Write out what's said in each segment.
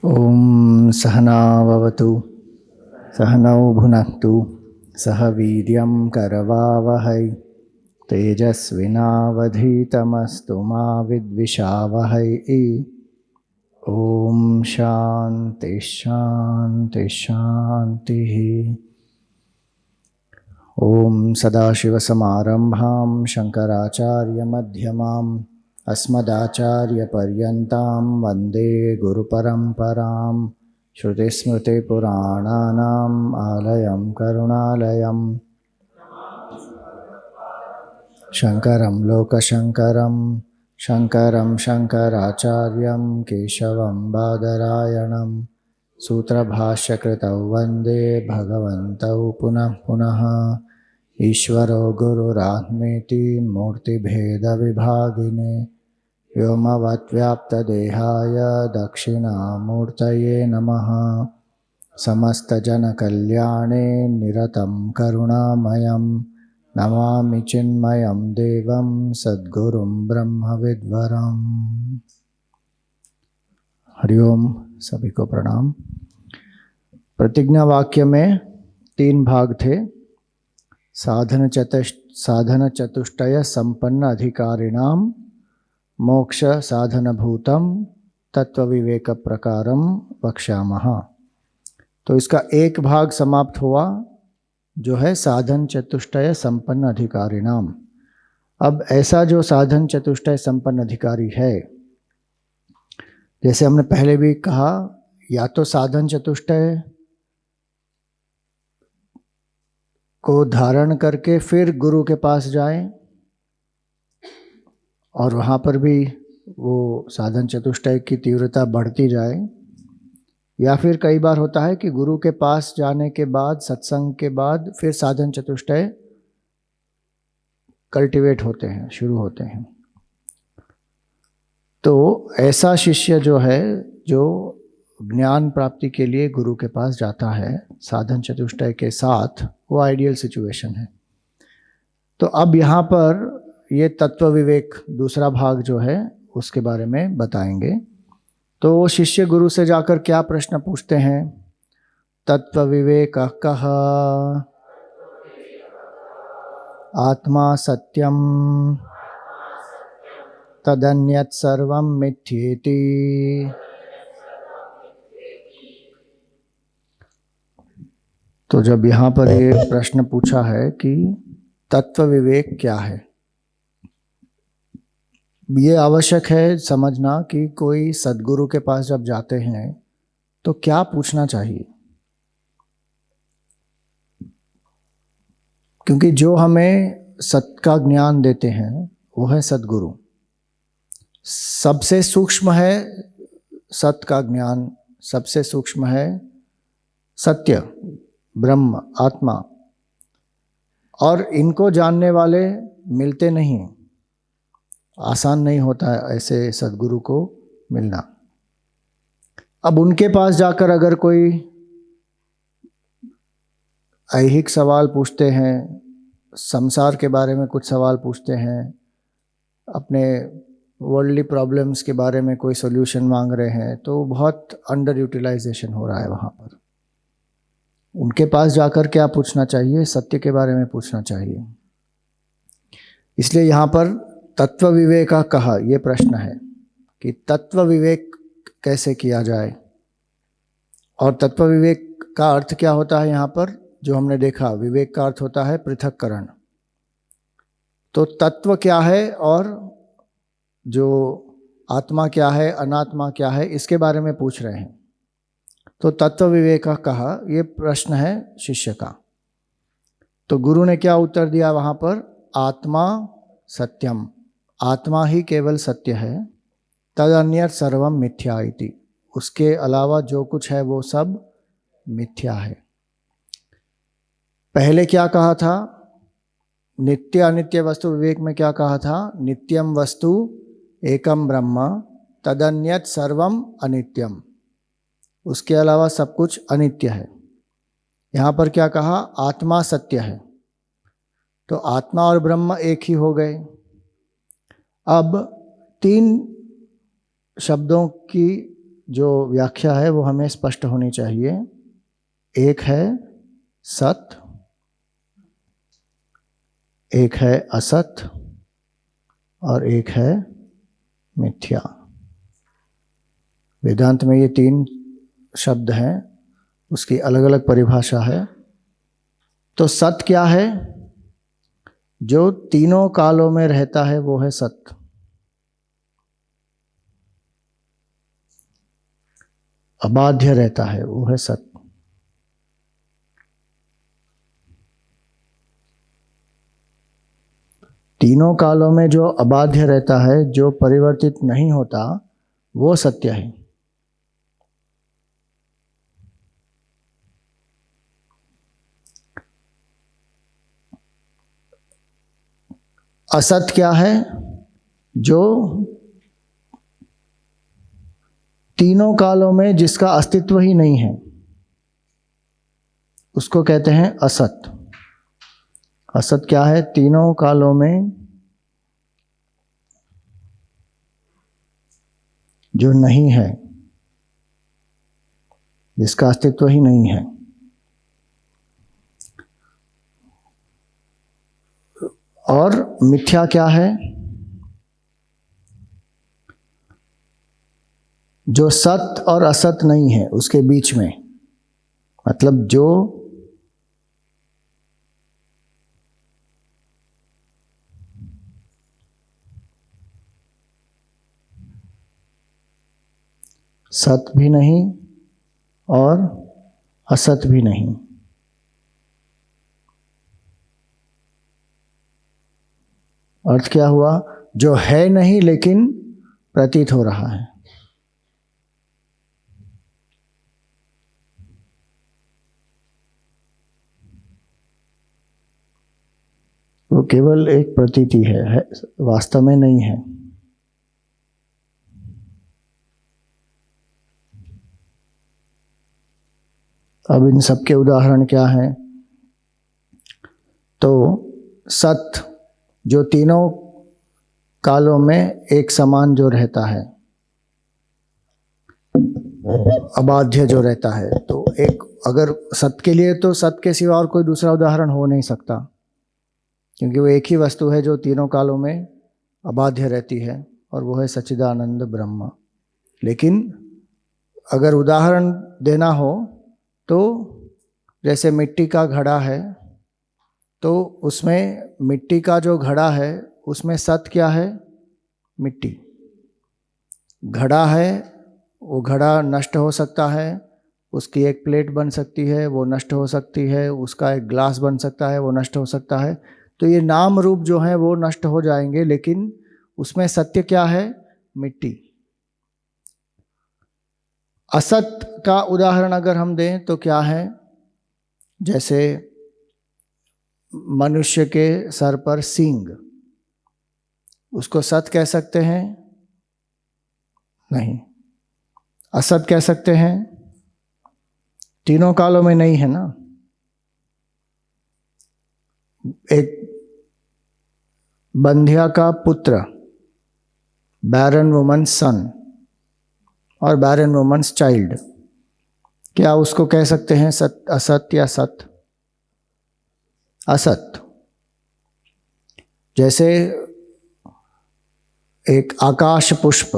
ॐ सहनाववतु सहनौ भुनक्तु सह वीर्यं करवावहै तेजस्विनावधीतमस्तु मा विद्विषावहै। ॐ शान्ति शान्ति शान्तिः। ॐ सदाशिवसमारम्भां शङ्कराचार्यमध्यमाम् अस्मदाचार्यपर्यन्तां वन्दे गुरुपरम्परां। श्रुतिस्मृतिपुराणानाम् आलयं करुणालयं शङ्करं लोकशङ्करं शङ्करं शङ्कराचार्यं केशवं बादरायणं सूत्रभाष्यकृतौ वन्दे भगवन्तौ पुनः पुनः। ईश्वरो गुरुरात्मेति मूर्तिभेदविभागिने व्योमवद्व्याप्तदेहाय दक्षिणामूर्तये नमः। समस्तजनकल्याणे निरतं करुणामयं नमामि चिन्मयं देवं सद्गुरुं ब्रह्मविद्वरम्। हरिओम, सभी को प्रणाम। प्रतिज्ञा वाक्य में 3 भाग थे। साधन चतुष्टय संपन्न अधिकारिणाम मोक्ष साधनभूतम तत्व विवेक प्रकारम वक्ष्यामः। तो इसका एक भाग समाप्त हुआ जो है साधन चतुष्टय संपन्न अधिकारिणाम। अब ऐसा जो साधन चतुष्टय संपन्न अधिकारी है, जैसे हमने पहले भी कहा, या तो साधन चतुष्टय को धारण करके फिर गुरु के पास जाएं और वहाँ पर भी वो साधन चतुष्टय की तीव्रता बढ़ती जाए, या फिर कई बार होता है कि गुरु के पास जाने के बाद, सत्संग के बाद फिर साधन चतुष्टय कल्टीवेट होते हैं, शुरू होते हैं। तो ऐसा शिष्य जो है, जो ज्ञान प्राप्ति के लिए गुरु के पास जाता है साधन चतुष्टय के साथ, वो आइडियल सिचुएशन है। तो अब यहाँ पर ये तत्व विवेक दूसरा भाग जो है उसके बारे में बताएंगे। तो शिष्य गुरु से जाकर क्या प्रश्न पूछते हैं? तत्व विवेक कह आत्मा सत्यम तदन्यत् सर्वं मिथ्येति। तो जब यहाँ पर ये प्रश्न पूछा है कि तत्व विवेक क्या है, ये आवश्यक है समझना कि कोई सद्गुरु के पास जब जाते हैं तो क्या पूछना चाहिए। क्योंकि जो हमें सत्य का ज्ञान देते हैं वो है सद्गुरु। सबसे सूक्ष्म है सत्य का ज्ञान, सबसे सूक्ष्म है सत्य, ब्रह्म, आत्मा। और इनको जानने वाले मिलते नहीं, आसान नहीं होता है ऐसे सद्गुरु को मिलना। अब उनके पास जाकर अगर कोई ऐहिक सवाल पूछते हैं, संसार के बारे में कुछ सवाल पूछते हैं, अपने वर्ल्डली प्रॉब्लम्स के बारे में कोई सॉल्यूशन मांग रहे हैं, तो बहुत अंडर यूटिलाइजेशन हो रहा है वहाँ पर। उनके पास जाकर क्या पूछना चाहिए? सत्य के बारे में पूछना चाहिए। इसलिए यहाँ पर तत्व विवेक का कहा, ये प्रश्न है कि तत्व विवेक कैसे किया जाए। और तत्व विवेक का अर्थ क्या होता है? यहाँ पर जो हमने देखा, विवेक का अर्थ होता है पृथक्करण। तो तत्व क्या है और जो आत्मा क्या है, अनात्मा क्या है, इसके बारे में पूछ रहे हैं। तो तत्व विवेक का कहा, ये प्रश्न है शिष्य का। तो गुरु ने क्या उत्तर दिया वहाँ पर? आत्मा सत्यम, आत्मा ही केवल सत्य है। तदन्यत् सर्वम मिथ्या इति, उसके अलावा जो कुछ है वो सब मिथ्या है। पहले क्या कहा था? नित्य अनित्य वस्तु विवेक में क्या कहा था? नित्यम वस्तु एकम ब्रह्म तदन्यत् सर्वम अनित्यम, उसके अलावा सब कुछ अनित्य है। यहाँ पर क्या कहा? आत्मा सत्य है। तो आत्मा और ब्रह्म एक ही हो गए। अब 3 शब्दों की जो व्याख्या है वो हमें स्पष्ट होनी चाहिए। एक है सत, एक है असत और एक है मिथ्या। वेदांत में ये तीन शब्द हैं, उसकी अलग अलग परिभाषा है। तो सत क्या है? जो तीनों कालों में रहता है वो है सत। अबाध्य रहता है वो है सत। तीनों कालों में जो अबाध्य रहता है, जो परिवर्तित नहीं होता, वो सत्य है। असत क्या है? जो तीनों कालों में जिसका अस्तित्व ही नहीं है, उसको कहते हैं असत। असत क्या है? तीनों कालों में जो नहीं है, जिसका अस्तित्व ही नहीं है। और मिथ्या क्या है? जो सत और असत नहीं है, उसके बीच में, मतलब जो सत भी नहीं और असत भी नहीं। अर्थ क्या हुआ? जो है नहीं लेकिन प्रतीत हो रहा है। वो केवल एक प्रतीति है, वास्तव में नहीं है। अब इन सब के उदाहरण क्या हैं? तो सत, जो तीनों कालों में एक समान जो रहता है, अबाध्य जो रहता है। तो एक, अगर सत के लिए तो सत के सिवा और कोई दूसरा उदाहरण हो नहीं सकता, क्योंकि वो एक ही वस्तु है जो तीनों कालों में अबाध्य रहती है, और वो है सच्चिदानंद ब्रह्म। लेकिन अगर उदाहरण देना हो तो जैसे मिट्टी का घड़ा है, तो उसमें मिट्टी का जो घड़ा है उसमें सत क्या है? मिट्टी। घड़ा है, वो घड़ा नष्ट हो सकता है, उसकी एक प्लेट बन सकती है, वो नष्ट हो सकती है, उसका एक ग्लास बन सकता है, वो नष्ट हो सकता है। तो ये नाम रूप जो हैं वो नष्ट हो जाएंगे, लेकिन उसमें सत्य क्या है? मिट्टी। असत का उदाहरण अगर हम दें तो क्या है? जैसे मनुष्य के सर पर सींग, उसको सत कह सकते हैं? नहीं। असत कह सकते हैं? तीनों कालों में नहीं है ना। एक बंध्या का पुत्र, बैरन वुमन्स सन और बैरन वुमन्स चाइल्ड, क्या उसको कह सकते हैं सत, असत या सत? असत। जैसे एक आकाश पुष्प,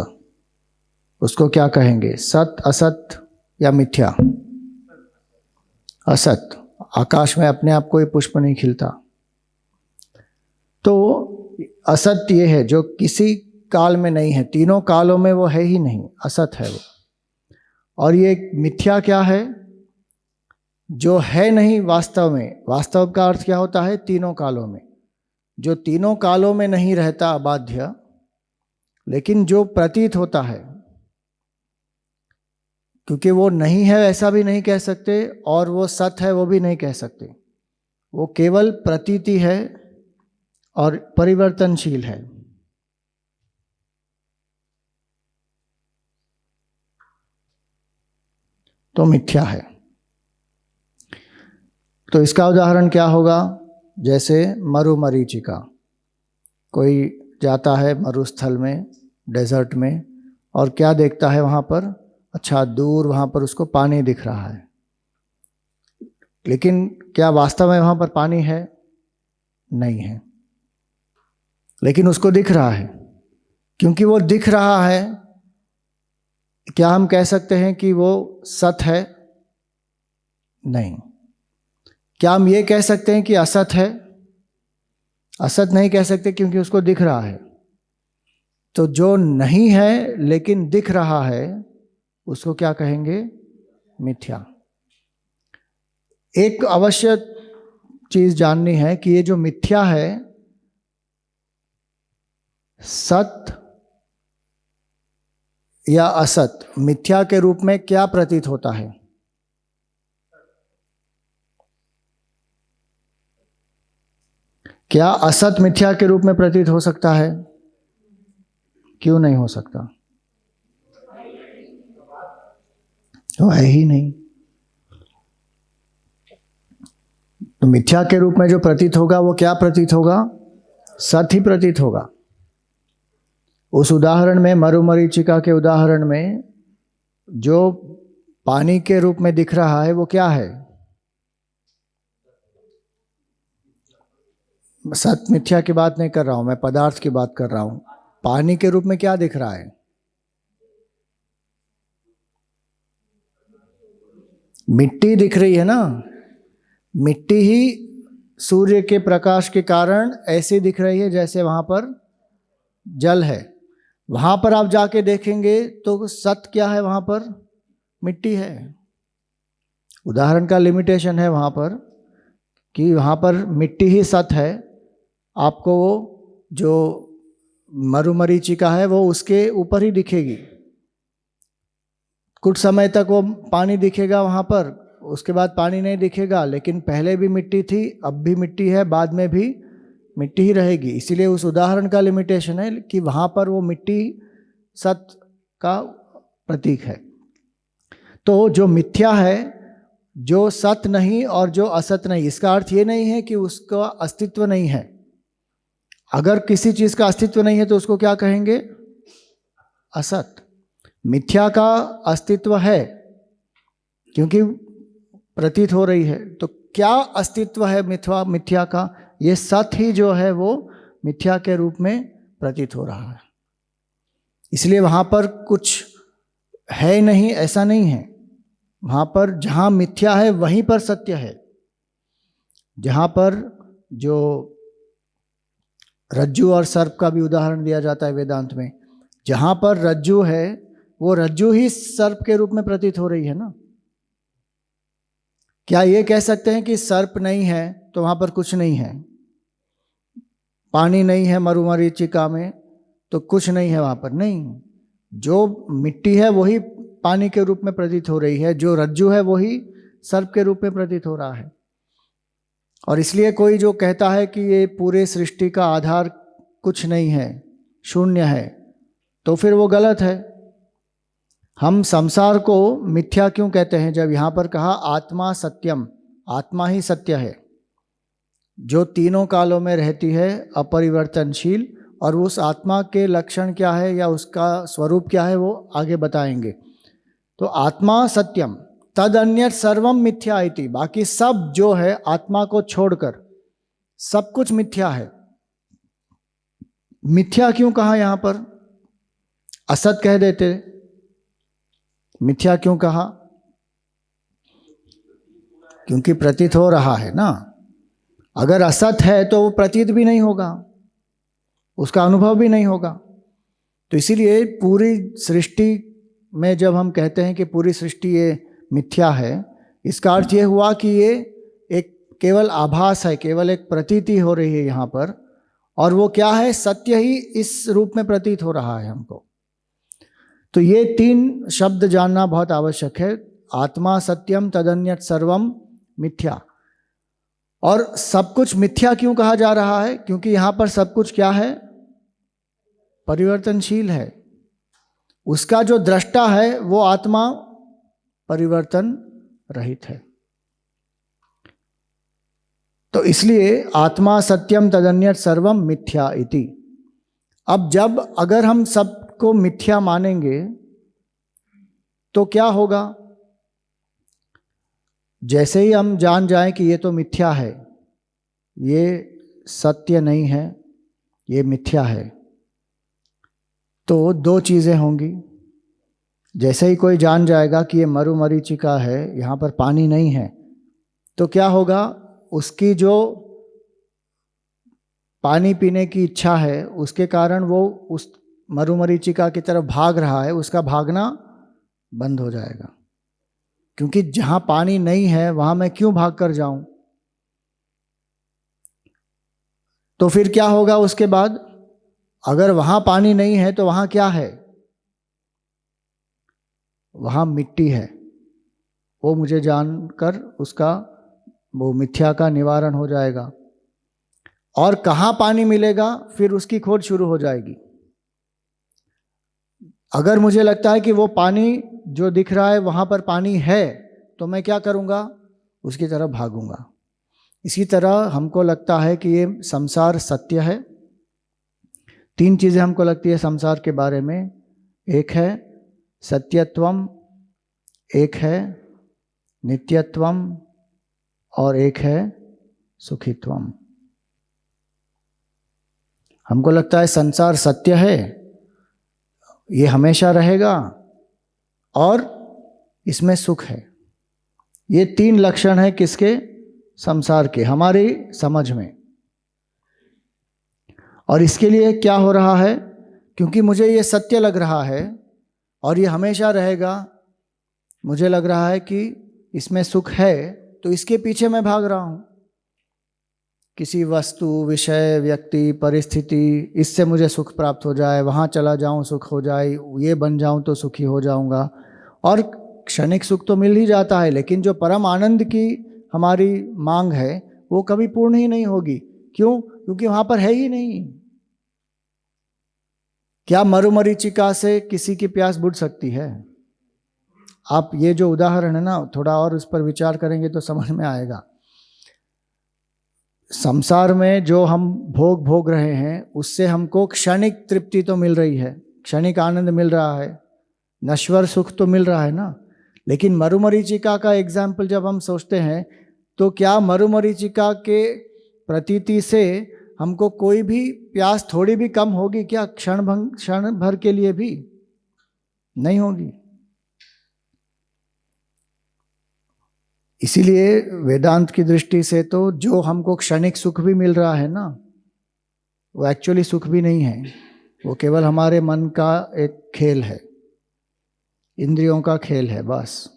उसको क्या कहेंगे? सत, असत या मिथ्या? असत। आकाश में अपने आप कोई पुष्प नहीं खिलता। तो असत ये है जो किसी काल में नहीं है, तीनों कालों में वो है ही नहीं, असत है वो। और ये मिथ्या क्या है? जो है नहीं वास्तव में। वास्तव का अर्थ क्या होता है? तीनों कालों में। जो तीनों कालों में नहीं रहता, अबाध्य, लेकिन जो प्रतीत होता है, क्योंकि वो नहीं है ऐसा भी नहीं कह सकते और वो सत है वो भी नहीं कह सकते, वो केवल प्रतीति है और परिवर्तनशील है। तो मिथ्या है। तो इसका उदाहरण क्या होगा? जैसे मरुमरीचिका, कोई जाता है मरुस्थल में, डेजर्ट में, और क्या देखता है वहाँ पर? अच्छा दूर वहाँ पर उसको पानी दिख रहा है, लेकिन क्या वास्तव में वहाँ पर पानी है? नहीं है, लेकिन उसको दिख रहा है। क्योंकि वो दिख रहा है, क्या हम कह सकते हैं कि वो सत है? नहीं। क्या हम ये कह सकते हैं कि असत है? असत नहीं कह सकते, क्योंकि उसको दिख रहा है। तो जो नहीं है लेकिन दिख रहा है, उसको क्या कहेंगे? मिथ्या। एक अवश्य चीज जाननी है कि ये जो मिथ्या है, सत या असत, मिथ्या के रूप में क्या प्रतीत होता है? क्या असत मिथ्या के रूप में प्रतीत हो सकता है? क्यों नहीं हो सकता? तो है ही नहीं। तो मिथ्या के रूप में जो प्रतीत होगा वो क्या प्रतीत होगा? सत ही प्रतीत होगा। उस उदाहरण में, मरुमरीचिका के उदाहरण में, जो पानी के रूप में दिख रहा है वो क्या है? सत मिथ्या की बात नहीं कर रहा हूं मैं, पदार्थ की बात कर रहा हूं। पानी के रूप में क्या दिख रहा है? मिट्टी दिख रही है ना। मिट्टी ही सूर्य के प्रकाश के कारण ऐसे दिख रही है जैसे वहां पर जल है। वहां पर आप जाके देखेंगे तो सत क्या है? वहां पर मिट्टी है। उदाहरण का लिमिटेशन है वहां पर कि वहां पर मिट्टी ही सत है। आपको वो जो मरुमरीचिका है वो उसके ऊपर ही दिखेगी। कुछ समय तक वो पानी दिखेगा वहां पर, उसके बाद पानी नहीं दिखेगा, लेकिन पहले भी मिट्टी थी, अब भी मिट्टी है, बाद में भी मिट्टी ही रहेगी। इसीलिए उस उदाहरण का लिमिटेशन है कि वहां पर वो मिट्टी सत का प्रतीक है। तो जो मिथ्या है, जो सत नहीं और जो असत नहीं, इसका अर्थ ये नहीं है कि उसका अस्तित्व नहीं है। अगर किसी चीज का अस्तित्व नहीं है तो उसको क्या कहेंगे? असत। मिथ्या का अस्तित्व है क्योंकि प्रतीत हो रही है। तो क्या अस्तित्व है मिथ्या का? ये सत ही जो है वो मिथ्या के रूप में प्रतीत हो रहा है। इसलिए वहां पर कुछ है नहीं ऐसा नहीं है। वहां पर जहां मिथ्या है वहीं पर सत्य है। जहां पर जो रज्जु और सर्प का भी उदाहरण दिया जाता है वेदांत में, जहां पर रज्जु है वो रज्जु ही सर्प के रूप में प्रतीत हो रही है ना। क्या ये कह सकते हैं कि सर्प नहीं है तो वहां पर कुछ नहीं है? पानी नहीं है मरुमरीचिका में तो कुछ नहीं है वहां पर? नहीं। जो मिट्टी है वही पानी के रूप में प्रतीत हो रही है, जो रज्जु है वही सर्प के रूप में प्रतीत हो रहा है। और इसलिए कोई जो कहता है कि ये पूरे सृष्टि का आधार कुछ नहीं है, शून्य है, तो फिर वो गलत है। हम संसार को मिथ्या क्यों कहते हैं? जब यहां पर कहा आत्मा सत्यम, आत्मा ही सत्य है जो तीनों कालों में रहती है, अपरिवर्तनशील। और उस आत्मा के लक्षण क्या है या उसका स्वरूप क्या है वो आगे बताएंगे। तो आत्मा सत्यम तद अन्यत् सर्वम मिथ्या इति, बाकी सब जो है आत्मा को छोड़कर सब कुछ मिथ्या है। मिथ्या क्यों कहा यहां पर? असत कह देते, मिथ्या क्यों कहा? क्योंकि प्रतीत हो रहा है ना। अगर असत है तो वो प्रतीत भी नहीं होगा, उसका अनुभव भी नहीं होगा। तो इसीलिए पूरी सृष्टि में जब हम कहते हैं कि पूरी सृष्टि ये मिथ्या है, इसका अर्थ ये हुआ कि ये एक केवल आभास है, केवल एक प्रतीति हो रही है यहाँ पर। और वो क्या है? सत्य ही इस रूप में प्रतीत हो रहा है हमको। तो ये तीन शब्द जानना बहुत आवश्यक है। आत्मा सत्यम तदन्यत् सर्वम मिथ्या। और सब कुछ मिथ्या क्यों कहा जा रहा है? क्योंकि यहां पर सब कुछ क्या है? परिवर्तनशील है। उसका जो दृष्टा है वो आत्मा परिवर्तन रहित है। तो इसलिए आत्मा सत्यम तदन्यत् सर्वम मिथ्या इति। अब अगर हम सबको मिथ्या मानेंगे, तो फिर वो क्या होगा? मिथ्या का जो दृष्टा है वो आत्मा परिवर्तनशील है। उसका जो दृष्टा है वो आत्मा परिवर्तन रहित है। तो इसलिए आत्मा सत्यम तदन्यत् सर्वम मिथ्या इति। अब जब अगर हम सबको मिथ्या मानेंगे, तो तो क्या होगा? जैसे ही हम जान जाएं कि ये तो मिथ्या है, ये सत्य नहीं है, ये मिथ्या है, तो दो चीज़ें होंगी। जैसे ही कोई जान जाएगा कि ये मरुमरीचिका है, यहाँ पर पानी नहीं है, तो क्या होगा? उसकी जो पानी पीने की इच्छा है, उसके कारण वो उस मरुमरीचिका की तरफ भाग रहा है, उसका भागना बंद हो जाएगा। क्योंकि जहाँ पानी नहीं है वहाँ मैं क्यों भाग कर जाऊं? तो फिर क्या होगा उसके बाद? अगर वहाँ पानी नहीं है तो वहाँ क्या है? वहाँ मिट्टी है। वो मुझे जानकर उसका वो मिथ्या का निवारण हो जाएगा। और कहाँ पानी मिलेगा, फिर उसकी खोज शुरू हो जाएगी। अगर मुझे लगता है कि वो पानी जो दिख रहा है वहाँ पर पानी है, तो मैं क्या करूँगा? उसकी तरफ भागूंगा। इसी तरह हमको लगता है कि ये संसार सत्य है। तीन चीज़ें हमको लगती है संसार के बारे में। एक है सत्यत्वम, एक है नित्यत्वम, और एक है सुखित्वम। हमको लगता है संसार सत्य है, ये हमेशा रहेगा, और इसमें सुख है। ये तीन लक्षण है किसके? संसार के, हमारी समझ में। और इसके लिए क्या हो रहा है? क्योंकि मुझे ये सत्य लग रहा है और ये हमेशा रहेगा, मुझे लग रहा है कि इसमें सुख है, तो इसके पीछे मैं भाग रहा हूँ। किसी वस्तु, विषय, व्यक्ति, परिस्थिति, इससे मुझे सुख प्राप्त हो जाए, वहाँ चला जाऊँ सुख हो जाए, ये बन जाऊँ तो सुखी हो जाऊँगा। और क्षणिक सुख तो मिल ही जाता है, लेकिन जो परम आनंद की हमारी मांग है वो कभी पूर्ण ही नहीं होगी। क्यों? क्योंकि वहाँ पर है ही नहीं। क्या मरुमरीचिका से किसी की प्यास बुझ सकती है? आप ये जो उदाहरण है ना, थोड़ा और उस पर विचार करेंगे तो समझ में आएगा। संसार में जो हम भोग भोग रहे हैं उससे हमको क्षणिक तृप्ति तो मिल रही है, क्षणिक आनंद मिल रहा है, नश्वर सुख तो मिल रहा है ना। लेकिन मरुमरीचिका का एग्जाम्पल जब हम सोचते हैं, तो क्या मरुमरीचिका के प्रतीति से हमको कोई भी प्यास थोड़ी भी कम होगी क्या? क्षण भर के लिए भी नहीं होगी। इसीलिए वेदांत की दृष्टि से तो जो हमको क्षणिक सुख भी मिल रहा है ना, वो एक्चुअली सुख भी नहीं है, वो केवल हमारे मन का एक खेल है, इंद्रियों का खेल है बस।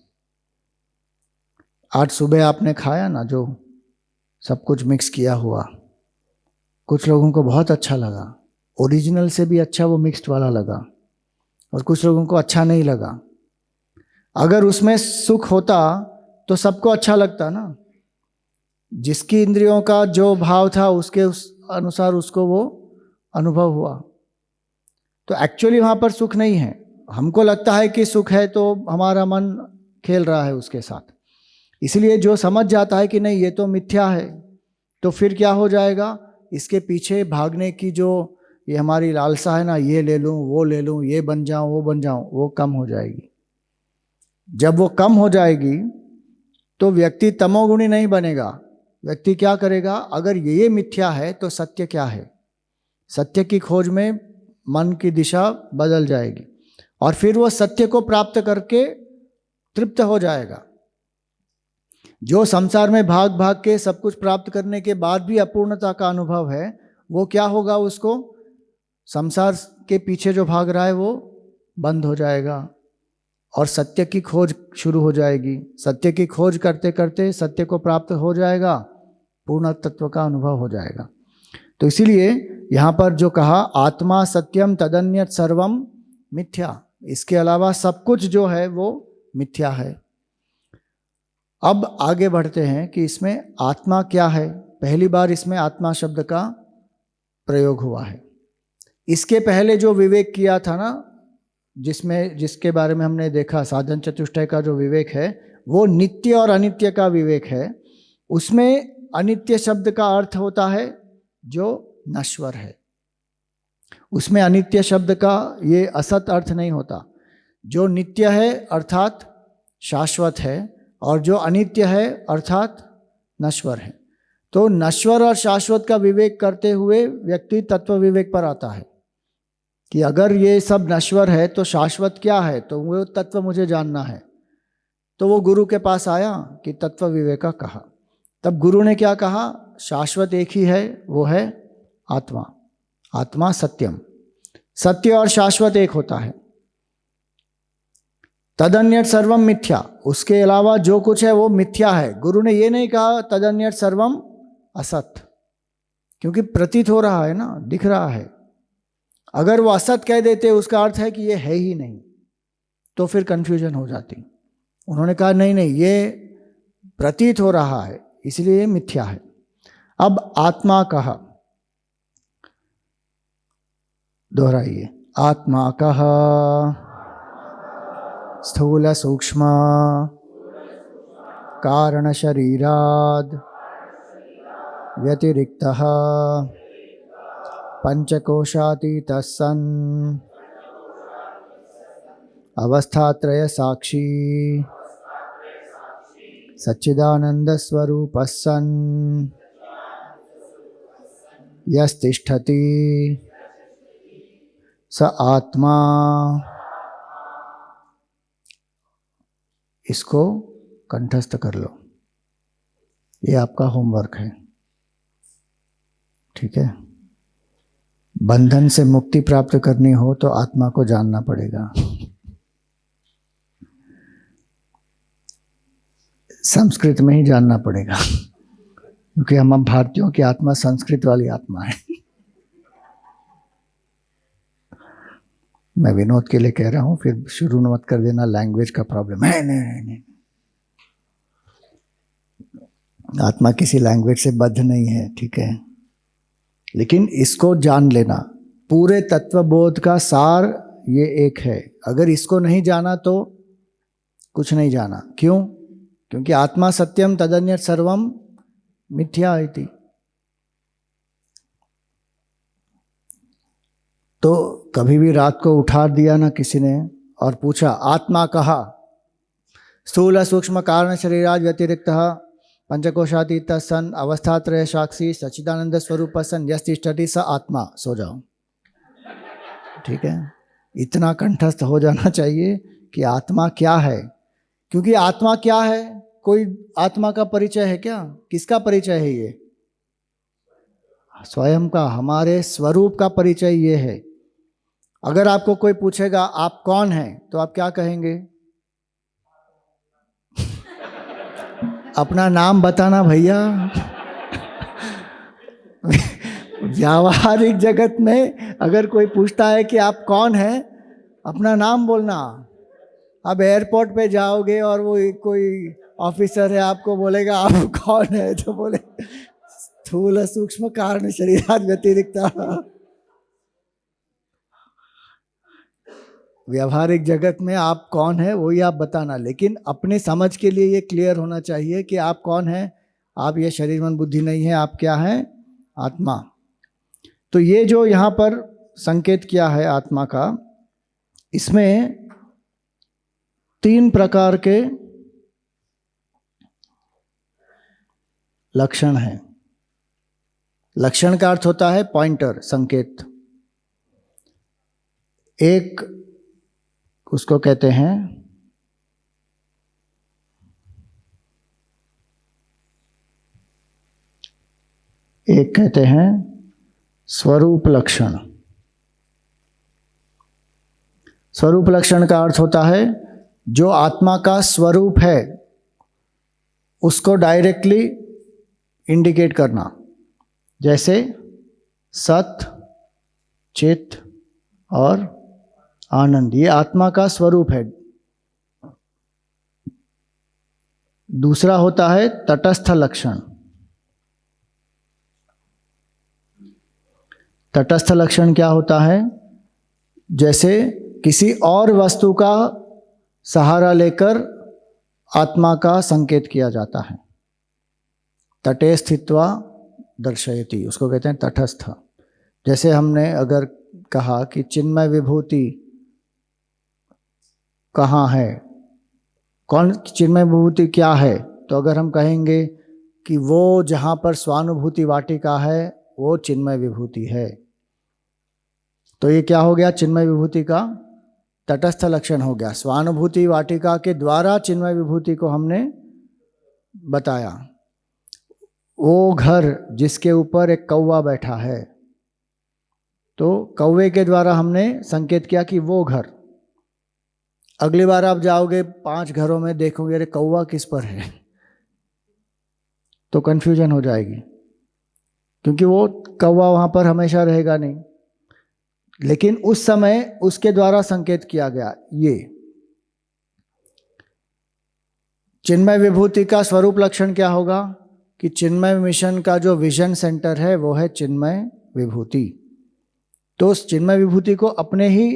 आज सुबह आपने खाया ना जो सब कुछ मिक्स किया हुआ, कुछ लोगों को बहुत अच्छा लगा, ओरिजिनल से भी अच्छा वो मिक्स्ड वाला लगा, और कुछ लोगों को अच्छा नहीं लगा। अगर उसमें सुख होता तो सबको अच्छा लगता ना। जिसकी इंद्रियों का जो भाव था उसके उस अनुसार उसको वो अनुभव हुआ। तो एक्चुअली वहाँ पर सुख नहीं है। हमको लगता है कि सुख है, तो हमारा मन खेल रहा है उसके साथ। इसलिए जो समझ जाता है कि नहीं ये तो मिथ्या है, तो फिर क्या हो जाएगा? इसके पीछे भागने की जो ये हमारी लालसा है ना, ये ले लूँ, वो ले लूँ, ये बन जाऊँ, वो बन जाऊँ, वो कम हो जाएगी। जब वो कम हो जाएगी तो व्यक्ति तमोगुणी नहीं बनेगा। व्यक्ति क्या करेगा? अगर ये मिथ्या है तो सत्य क्या है? सत्य की खोज में मन की दिशा बदल जाएगी, और फिर वो सत्य को प्राप्त करके तृप्त हो जाएगा। जो संसार में भाग भाग के सब कुछ प्राप्त करने के बाद भी अपूर्णता का अनुभव है, वो क्या होगा? उसको संसार के पीछे जो भाग रहा है वो बंद हो जाएगा, और सत्य की खोज शुरू हो जाएगी। सत्य की खोज करते करते सत्य को प्राप्त हो जाएगा, पूर्ण तत्व का अनुभव हो जाएगा। तो इसीलिए यहाँ पर जो कहा, आत्मा सत्यम तदन्यत सर्वम मिथ्या, इसके अलावा सब कुछ जो है वो मिथ्या है। अब आगे बढ़ते हैं कि इसमें आत्मा क्या है। पहली बार इसमें आत्मा शब्द का प्रयोग हुआ है। इसके पहले जो विवेक किया था ना, जिसके बारे में हमने देखा, साधन चतुष्टय का जो विवेक है वो नित्य और अनित्य का विवेक है। उसमें अनित्य शब्द का अर्थ होता है जो नश्वर है। उसमें अनित्य शब्द का ये असत अर्थ नहीं होता। जो नित्य है अर्थात शाश्वत है, और जो अनित्य है अर्थात नश्वर है। तो नश्वर और शाश्वत का विवेक करते हुए व्यक्ति तत्व विवेक पर आता है कि अगर ये सब नश्वर है तो शाश्वत क्या है, तो वो तत्व मुझे जानना है। तो वो गुरु के पास आया कि तत्व विवेक कहा। तब गुरु ने क्या कहा, शाश्वत एक ही है, वो है आत्मा। आत्मा सत्यम, सत्य और शाश्वत एक होता है। तदन्यत सर्वम मिथ्या, उसके अलावा जो कुछ है वो मिथ्या है। गुरु ने ये नहीं कहा तदन्यत सर्वम असत, क्योंकि प्रतीत हो रहा है ना, दिख रहा है। अगर वो असत कह देते उसका अर्थ है कि ये है ही नहीं, तो फिर कंफ्यूजन हो जाती। उन्होंने कहा नहीं नहीं, ये प्रतीत हो रहा है इसलिए ये मिथ्या है। अब आत्मा कहा, दोहराइए, आत्मा कहा स्थूल सूक्ष्म कारण शरीराद व्यतिरिक्तः पंचकोशातीतः सन् अवस्थात्रय साक्षी सच्चिदानंद स्वरूपः सन् यस्तिष्ठति स आत्मा। इसको कंठस्थ कर लो, ये आपका होमवर्क है, ठीक है। बंधन से मुक्ति प्राप्त करनी हो तो आत्मा को जानना पड़ेगा। संस्कृत में ही जानना पड़ेगा, क्योंकि हम भारतीयों की आत्मा संस्कृत वाली आत्मा है। मैं विनोद के लिए कह रहा हूं, फिर शुरू मत कर देना लैंग्वेज का प्रॉब्लम है। नहीं, आत्मा किसी लैंग्वेज से बद्ध नहीं है, ठीक है। लेकिन इसको जान लेना, पूरे तत्वबोध का सार ये एक है। अगर इसको नहीं जाना तो कुछ नहीं जाना। क्यों? क्योंकि आत्मा सत्यम तदन्यत सर्वम मिथ्या इति। तो कभी भी रात को उठा दिया ना किसी ने और पूछा आत्मा कहा, स्थूल सूक्ष्म कारण शरीराद व्यतिरिक्तः पंचकोशातीतः सन् अवस्थात्रय साक्षी सच्चिदानंद स्वरूप सन् यस्तिष्ठति स आत्मा। सो जाओ, ठीक है। इतना कंठस्थ हो जाना चाहिए कि आत्मा क्या है। क्योंकि आत्मा क्या है, कोई आत्मा का परिचय है क्या? किसका परिचय है ये? स्वयं का, हमारे स्वरूप का परिचय ये है। अगर आपको कोई पूछेगा आप कौन हैं, तो आप क्या कहेंगे? अपना नाम बताना भैया। व्यावहारिक जगत में अगर कोई पूछता है कि आप कौन हैं, अपना नाम बोलना। अब एयरपोर्ट पे जाओगे और वो कोई ऑफिसर है आपको बोलेगा आप कौन है, तो बोले स्थूल सूक्ष्म कारण शरीराद व्यतिरिक्त। व्यावहारिक जगत में आप कौन है वही आप बताना, लेकिन अपने समझ के लिए ये क्लियर होना चाहिए कि आप कौन हैं। आप ये शरीर मन बुद्धि नहीं है, आप क्या हैं? आत्मा। तो ये जो यहाँ पर संकेत किया है आत्मा का, इसमें 3 प्रकार के लक्षण हैं। लक्षण का अर्थ होता है पॉइंटर, संकेत। एक उसको कहते हैं स्वरूप लक्षण। स्वरूप लक्षण का अर्थ होता है जो आत्मा का स्वरूप है उसको डायरेक्टली इंडिकेट करना। जैसे सत, चित और आनंद, ये आत्मा का स्वरूप है। दूसरा होता है तटस्थ लक्षण। तटस्थ लक्षण क्या होता है? जैसे किसी और वस्तु का सहारा लेकर आत्मा का संकेत किया जाता है। तटे स्थित्वा दर्शयति, उसको कहते हैं तटस्थ। जैसे हमने अगर कहा कि चिन्मय विभूति कहाँ है, कौन चिन्मय विभूति क्या है, तो अगर हम कहेंगे कि वो जहाँ पर स्वानुभूति वाटिका है वो चिन्मय विभूति है, तो ये क्या हो गया, चिन्मय विभूति का तटस्थ लक्षण हो गया। स्वानुभूति वाटिका के द्वारा चिन्मय विभूति को हमने बताया। वो घर जिसके ऊपर एक कौवा बैठा है, तो कौवे के द्वारा हमने संकेत किया कि वो घर। अगली बार आप जाओगे 5 घरों में देखोगे अरे कौवा किस पर है, तो कंफ्यूजन हो जाएगी, क्योंकि वो कौवा वहां पर हमेशा रहेगा नहीं। लेकिन उस समय उसके द्वारा संकेत किया गया। ये चिन्मय विभूति का स्वरूप लक्षण क्या होगा कि चिन्मय मिशन का जो विजन सेंटर है वो है चिन्मय विभूति। तो उस चिन्मय विभूति को अपने ही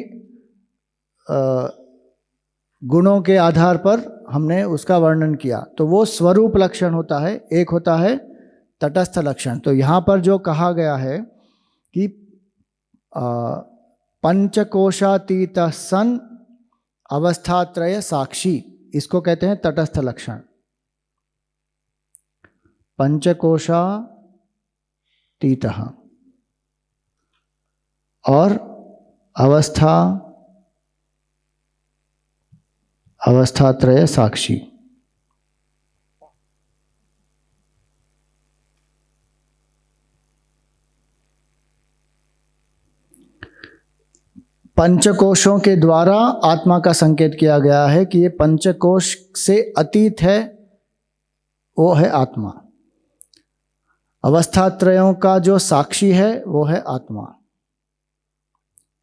गुणों के आधार पर हमने उसका वर्णन किया, तो वो स्वरूप लक्षण होता है। एक होता है तटस्थ लक्षण। तो यहाँ पर जो कहा गया है कि पंचकोशातीत सन अवस्थात्रय साक्षी, इसको कहते हैं तटस्थ लक्षण। पंचकोशातीत और अवस्थात्रय साक्षी। पंचकोशों के द्वारा आत्मा का संकेत किया गया है कि ये पंचकोश से अतीत है, वो है आत्मा। अवस्थात्रयों का जो साक्षी है वो है आत्मा।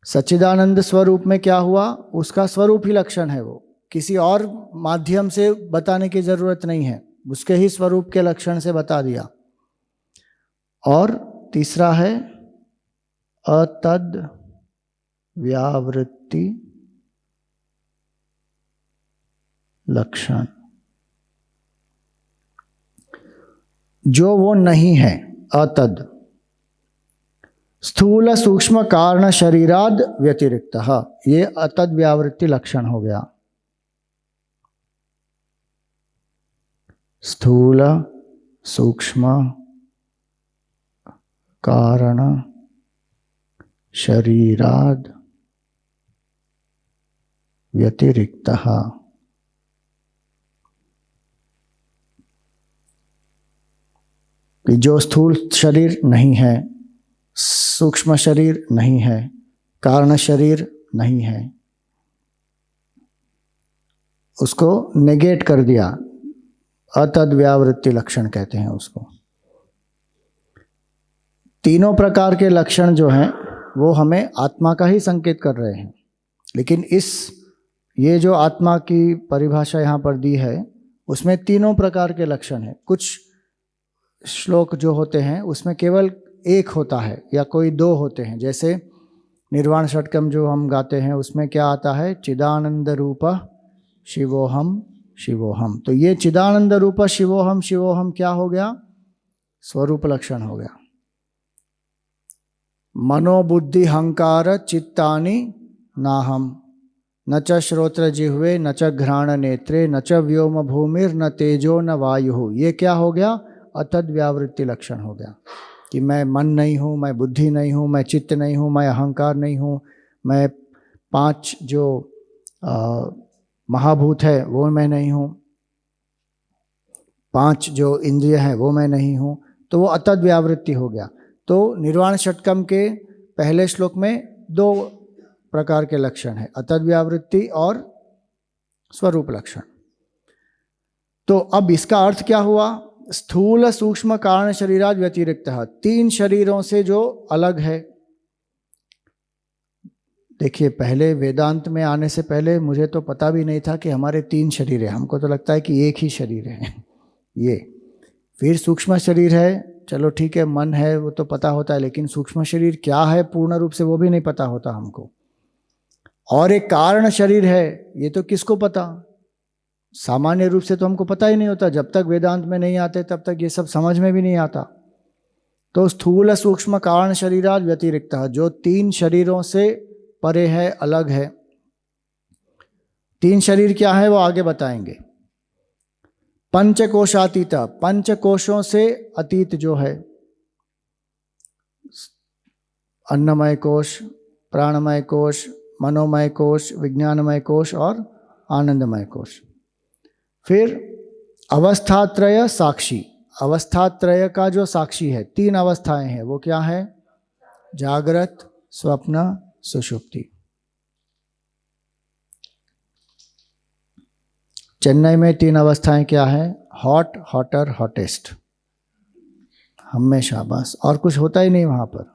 सच्चिदानंद स्वरूप में क्या हुआ, उसका स्वरूप ही लक्षण है, वो किसी और माध्यम से बताने की जरूरत नहीं है, उसके ही स्वरूप के लक्षण से बता दिया। और तीसरा है अतद व्यावृत्ति लक्षण, जो वो नहीं है, अतद। स्थूल सूक्ष्म कारण शरीराद व्यतिरिक्तः, ये अतद व्यावृत्ति लक्षण हो गया। स्थूल सूक्ष्म कारण शरीराद व्यतिरिक्तः, कि जो स्थूल शरीर नहीं है, सूक्ष्म शरीर नहीं है, कारण शरीर नहीं है, उसको नेगेट कर दिया, अतद व्यावृत्ति लक्षण कहते हैं उसको। तीनों प्रकार के लक्षण जो हैं वो हमें आत्मा का ही संकेत कर रहे हैं, लेकिन ये जो आत्मा की परिभाषा यहाँ पर दी है उसमें तीनों प्रकार के लक्षण हैं। कुछ श्लोक जो होते हैं उसमें केवल एक होता है या कोई 2 होते हैं, जैसे निर्वाण षटकम जो हम गाते हैं उसमें क्या आता है, चिदानंद रूप शिवोहम शिवोहम। तो ये चिदानंद रूप शिवोहम शिवोहम क्या हो गया, स्वरूप लक्षण हो गया। मनोबुद्धि हंकार चित्तानि नाहम, न च श्रोत्र जिह्वे न च घ्राण नेत्रे न च व्योम भूमिर न तेजो न वायु, ये क्या हो गया, अतद व्यावृत्ति लक्षण हो गया कि मैं मन नहीं हूँ, मैं बुद्धि नहीं हूँ, मैं चित्त नहीं हूँ, मैं अहंकार नहीं हूँ, मैं 5 जो महाभूत है वो मैं नहीं हूँ, 5 जो इंद्रिय हैं वो मैं नहीं हूँ। तो वो अतद व्यावृत्ति हो गया। तो निर्वाण षटकम के पहले श्लोक में 2 प्रकार के लक्षण है, अतद व्यावृत्ति और स्वरूप लक्षण। तो अब इसका अर्थ क्या हुआ, स्थूल सूक्ष्म कारण शरीराद व्यतिरिक्तः, 3 शरीरों से जो अलग है। देखिए, पहले वेदांत में आने से पहले मुझे तो पता भी नहीं था कि हमारे 3 शरीर है, हमको तो लगता है कि एक ही शरीर है ये। फिर सूक्ष्म शरीर है, चलो ठीक है, मन है वो तो पता होता है, लेकिन सूक्ष्म शरीर क्या है पूर्ण रूप से वो भी नहीं पता होता हमको। और एक कारण शरीर है, ये तो किसको पता, सामान्य रूप से तो हमको पता ही नहीं होता, जब तक वेदांत में नहीं आते तब तक ये सब समझ में भी नहीं आता। तो स्थूल सूक्ष्म कारण शरीराद व्यतिरिक्त, जो 3 शरीरों से परे है, अलग है। तीन शरीर क्या है वो आगे बताएंगे। पंचकोशातीत, पंचकोशों से अतीत जो है, अन्नमय कोश, प्राणमय कोश, मनोमय कोश, विज्ञानमय कोश और आनंदमय कोश। फिर अवस्थात्रय साक्षी, अवस्थात्रय का जो साक्षी है, तीन अवस्थाएं हैं, वो क्या है? जागृत, स्वप्न, सुषुप्ति। चेन्नई में तीन अवस्थाएं क्या है? हॉट, हॉटर, हॉटेस्ट, हमेशा, बस और कुछ होता ही नहीं वहां पर।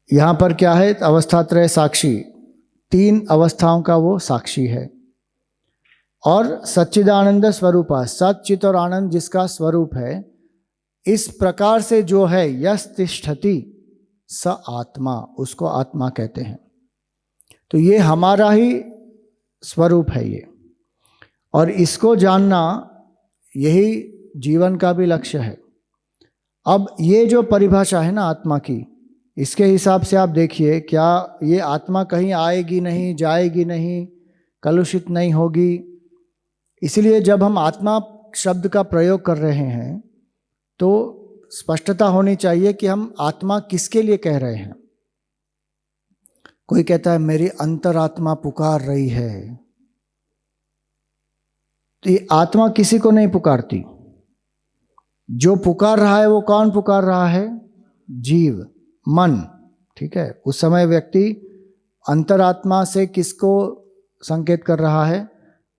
यहां पर क्या है? अवस्थात्रय साक्षी, तीन अवस्थाओं का वो साक्षी है। और सच्चिदानंद स्वरूप, सच्चित और आनंद जिसका स्वरूप है, इस प्रकार से जो है यस तिष्ठति स आत्मा, उसको आत्मा कहते हैं। तो ये हमारा ही स्वरूप है ये, और इसको जानना यही जीवन का भी लक्ष्य है। अब ये जो परिभाषा है ना आत्मा की, इसके हिसाब से आप देखिए, क्या ये आत्मा कहीं आएगी नहीं, जाएगी नहीं, कलुषित नहीं होगी। इसलिए जब हम आत्मा शब्द का प्रयोग कर रहे हैं तो स्पष्टता होनी चाहिए कि हम आत्मा किसके लिए कह रहे हैं। कोई कहता है मेरी अंतरात्मा पुकार रही है, तो ये आत्मा किसी को नहीं पुकारती। जो पुकार रहा है वो कौन पुकार रहा है? जीव, मन, ठीक है। उस समय व्यक्ति अंतरात्मा से किसको संकेत कर रहा है?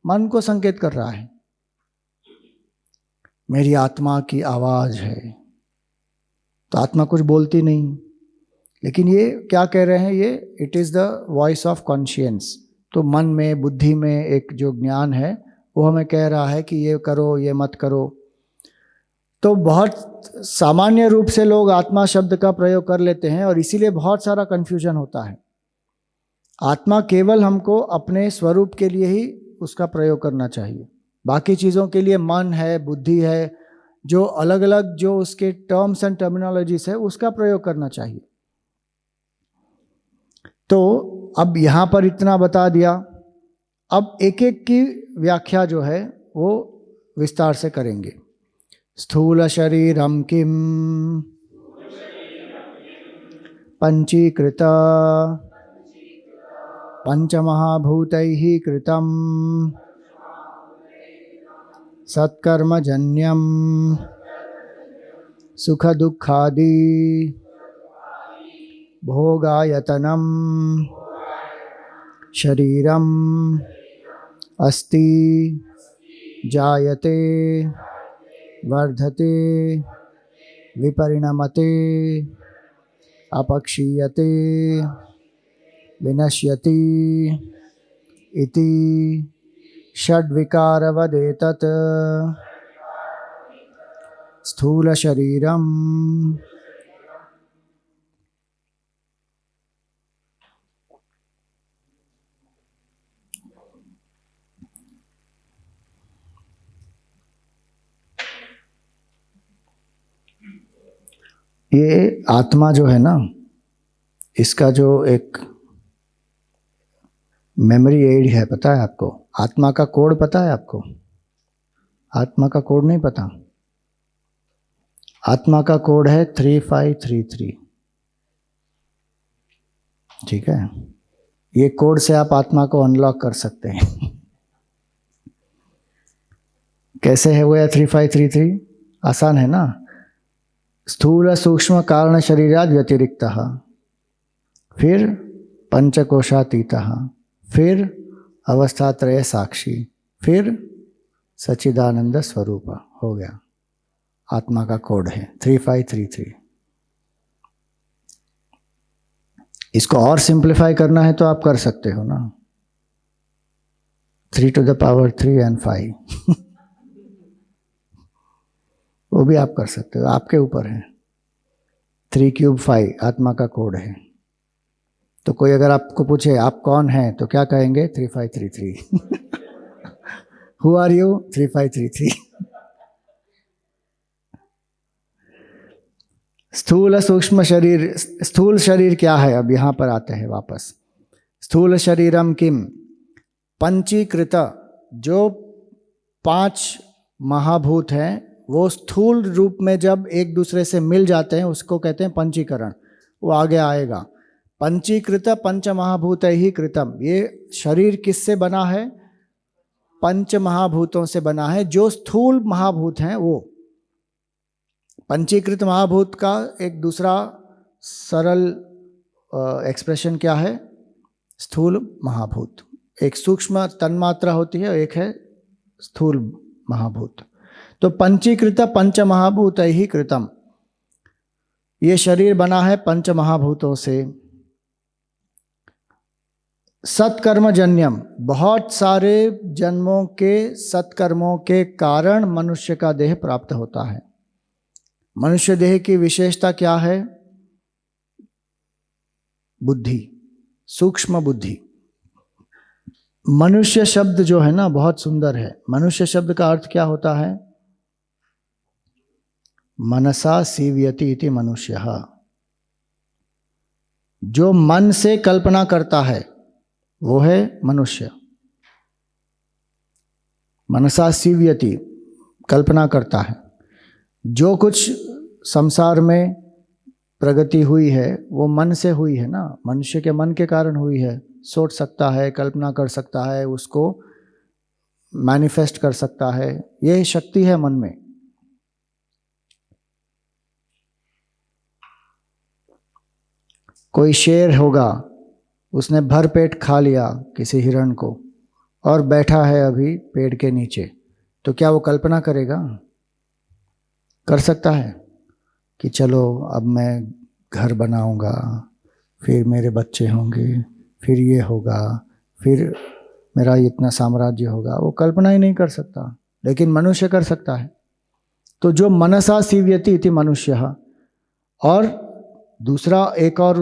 मन को संकेत कर रहा है। मेरी आत्मा की आवाज है, तो आत्मा कुछ बोलती नहीं, लेकिन ये क्या कह रहे हैं? ये it is the voice of conscience. तो मन में, बुद्धि में एक जो ज्ञान है वो हमें कह रहा है कि ये करो, ये मत करो। तो बहुत सामान्य रूप से लोग आत्मा शब्द का प्रयोग कर लेते हैं और इसीलिए बहुत सारा कंफ्यूजन होता है। आत्मा केवल हमको अपने स्वरूप के लिए ही उसका प्रयोग करना चाहिए। बाकी चीज़ों के लिए मन है, बुद्धि है, जो अलग अलग जो उसके टर्म्स एंड टर्मिनोलॉजीज है उसका प्रयोग करना चाहिए। तो अब यहाँ पर इतना बता दिया। अब एक एक की व्याख्या जो है वो विस्तार से करेंगे। स्थूल शरीरम किम पंचीकृत पंचमहाभूतैः कृतं सत्कर्मजन्यं सुखदुःखादि भोगायतनं शरीरम् अस्ति, जायते, वर्धते, विपरिणमते, अपक्षीयते, विनश्यति इति षड्विकारवदेतत् स्थूल शरीरम। ये आत्मा जो है ना, इसका जो एक मेमोरी एड है, पता है आपको? आत्मा का कोड पता है आपको? आत्मा का कोड नहीं पता? आत्मा का कोड है 3533, ठीक है। ये कोड से आप आत्मा को अनलॉक कर सकते हैं। कैसे है वो? 3533 आसान है ना। स्थूल सूक्ष्म कारण शरीराद व्यतिरिक्तः, फिर पंचकोशातीतः, फिर अवस्थात्रय साक्षी, फिर सच्चिदानंद स्वरूप। हो गया, आत्मा का कोड है 3533। इसको और सिंप्लीफाई करना है तो आप कर सकते हो ना, 3 to the power 3 and 5 वो भी आप कर सकते हो, आपके ऊपर है। 3 cube 5 आत्मा का कोड है। तो कोई अगर आपको पूछे आप कौन हैं तो क्या कहेंगे? 3533 हु आर यू? 3533 स्थूल सूक्ष्म शरीर, स्थूल शरीर क्या है? अब यहां पर आते हैं वापस। स्थूल शरीरम किम पंचीकृत, जो 5 महाभूत हैं वो स्थूल रूप में जब एक दूसरे से मिल जाते हैं उसको कहते हैं पंचीकरण। वो आगे आएगा। पंचीकृत पंच महाभूत ही कृतम, ये शरीर किससे बना है? पंच महाभूतों से बना है। जो स्थूल महाभूत हैं वो पंचीकृत महाभूत का एक दूसरा सरल एक्सप्रेशन क्या है? स्थूल महाभूत। एक सूक्ष्म तन्मात्रा होती है, एक है स्थूल महाभूत। तो पंचीकृत पंच महाभूत ही कृतम, ये शरीर बना है पंच महाभूतों से। सत्कर्मजन्यम, बहुत सारे जन्मों के सत्कर्मों के कारण मनुष्य का देह प्राप्त होता है। मनुष्य देह की विशेषता क्या है? बुद्धि, सूक्ष्म बुद्धि। मनुष्य शब्द जो है ना बहुत सुंदर है। मनुष्य शब्द का अर्थ क्या होता है? मनसा सीव्यति इति मनुष्यः, जो मन से कल्पना करता है वो है मनुष्य। मनसा सीव्यति, कल्पना करता है। जो कुछ संसार में प्रगति हुई है वो मन से हुई है ना, मनुष्य के मन के कारण हुई है। सोच सकता है, कल्पना कर सकता है, उसको मैनिफेस्ट कर सकता है, ये शक्ति है मन में। कोई शेर होगा, उसने भर पेट खा लिया किसी हिरण को और बैठा है अभी पेड़ के नीचे, तो क्या वो कल्पना करेगा? कर सकता है कि चलो अब मैं घर बनाऊंगा, फिर मेरे बच्चे होंगे, फिर ये होगा, फिर मेरा इतना साम्राज्य होगा? वो कल्पना ही नहीं कर सकता, लेकिन मनुष्य कर सकता है। तो जो मनसा सीव्यति इति मनुष्यः। और दूसरा एक और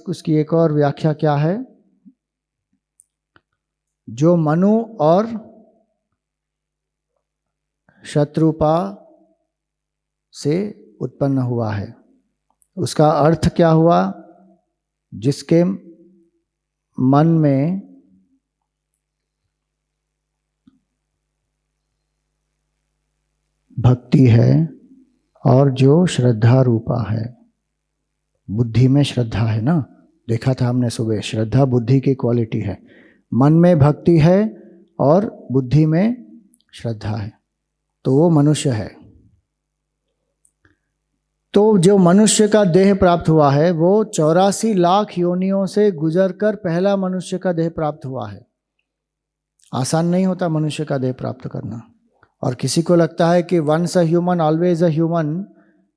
उसकी एक और व्याख्या क्या है? जो मनु और शत्रुपा से उत्पन्न हुआ है, उसका अर्थ क्या हुआ? जिसके मन में भक्ति है और जो श्रद्धा रूपा है। बुद्धि में श्रद्धा है ना, देखा था हमने सुबह, श्रद्धा बुद्धि की क्वालिटी है। मन में भक्ति है और बुद्धि में श्रद्धा है, तो वो मनुष्य है। तो जो मनुष्य का देह प्राप्त हुआ है वो 84 लाख योनियों से गुजरकर पहला मनुष्य का देह प्राप्त हुआ है। आसान नहीं होता मनुष्य का देह प्राप्त करना। और किसी को लगता है कि once a human always a human,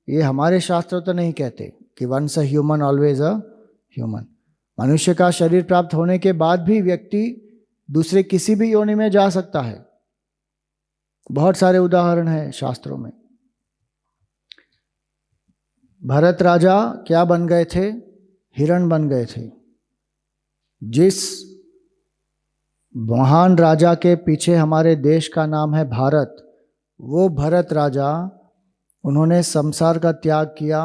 ये हमारे शास्त्र तो नहीं कहते कि once a human always a human. मनुष्य का शरीर प्राप्त होने के बाद भी व्यक्ति दूसरे किसी भी योनि में जा सकता है। बहुत सारे उदाहरण हैं शास्त्रों में। भरत राजा क्या बन गए थे? हिरण बन गए थे। जिस महान राजा के पीछे हमारे देश का नाम है भारत, वो भरत राजा, उन्होंने संसार का त्याग किया,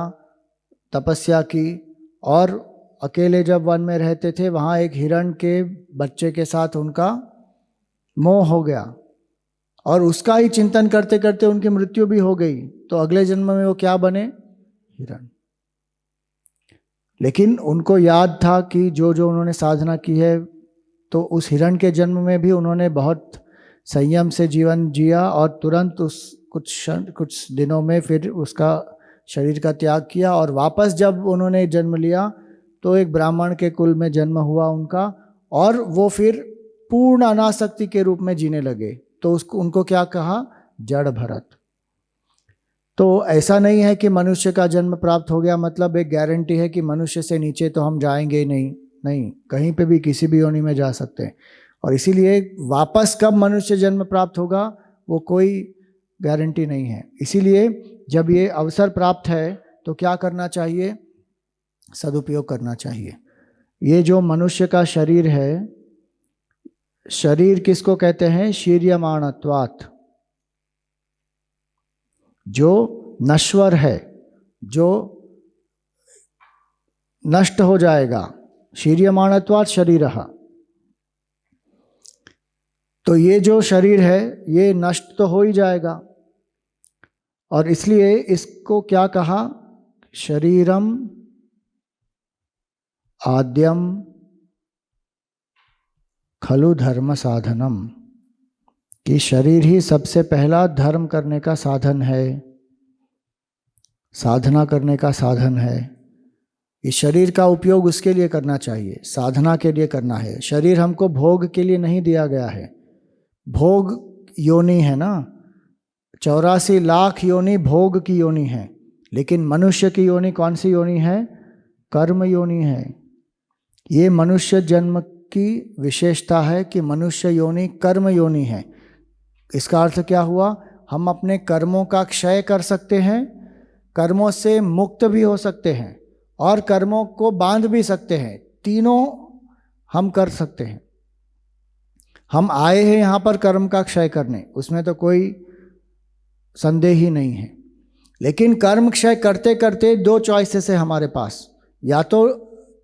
तपस्या की, और अकेले जब वन में रहते थे वहाँ एक हिरण के बच्चे के साथ उनका मोह हो गया और उसका ही चिंतन करते करते उनकी मृत्यु भी हो गई। तो अगले जन्म में वो क्या बने? हिरण। लेकिन उनको याद था कि जो जो उन्होंने साधना की है, तो उस हिरण के जन्म में भी उन्होंने बहुत संयम से जीवन जिया और तुरंत उस कुछ दिनों में फिर उसका शरीर का त्याग किया। और वापस जब उन्होंने जन्म लिया तो एक ब्राह्मण के कुल में जन्म हुआ उनका, और वो फिर पूर्ण अनासक्ति के रूप में जीने लगे। तो उनको क्या कहा? जड़ भरत। तो ऐसा नहीं है कि मनुष्य का जन्म प्राप्त हो गया मतलब एक गारंटी है कि मनुष्य से नीचे तो हम जाएंगे ही नहीं। नहीं, कहीं पे भी किसी भी योनि में जा सकते हैं। और इसीलिए वापस कब मनुष्य जन्म प्राप्त होगा वो कोई गारंटी नहीं है। इसीलिए जब ये अवसर प्राप्त है तो क्या करना चाहिए? सदुपयोग करना चाहिए। ये जो मनुष्य का शरीर है, शरीर किसको कहते हैं? शीर्यमाणत्वात्। जो नश्वर है, जो नष्ट हो जाएगा, शीर्यमाणत्वात् शरीरः। तो ये जो शरीर है ये नष्ट तो हो ही जाएगा, और इसलिए इसको क्या कहा, शरीरम आद्यम खलु धर्म साधनम, कि शरीर ही सबसे पहला धर्म करने का साधन है, साधना करने का साधन है। इस शरीर का उपयोग उसके लिए करना चाहिए, साधना के लिए करना है। शरीर हमको भोग के लिए नहीं दिया गया है। भोग योनि है ना, 84 लाख योनि भोग की योनि है, लेकिन मनुष्य की योनि कौन सी योनि है, कर्म योनि है। ये मनुष्य जन्म की विशेषता है कि मनुष्य योनि कर्म योनि है। इसका अर्थ क्या हुआ, हम अपने कर्मों का क्षय कर सकते हैं, कर्मों से मुक्त भी हो सकते हैं, और कर्मों को बांध भी सकते हैं। तीनों हम कर सकते हैं। हम आए हैं यहाँ पर कर्म का क्षय करने, उसमें तो कोई संदेह ही नहीं है। लेकिन कर्म क्षय करते करते दो चॉइसेस है हमारे पास, या तो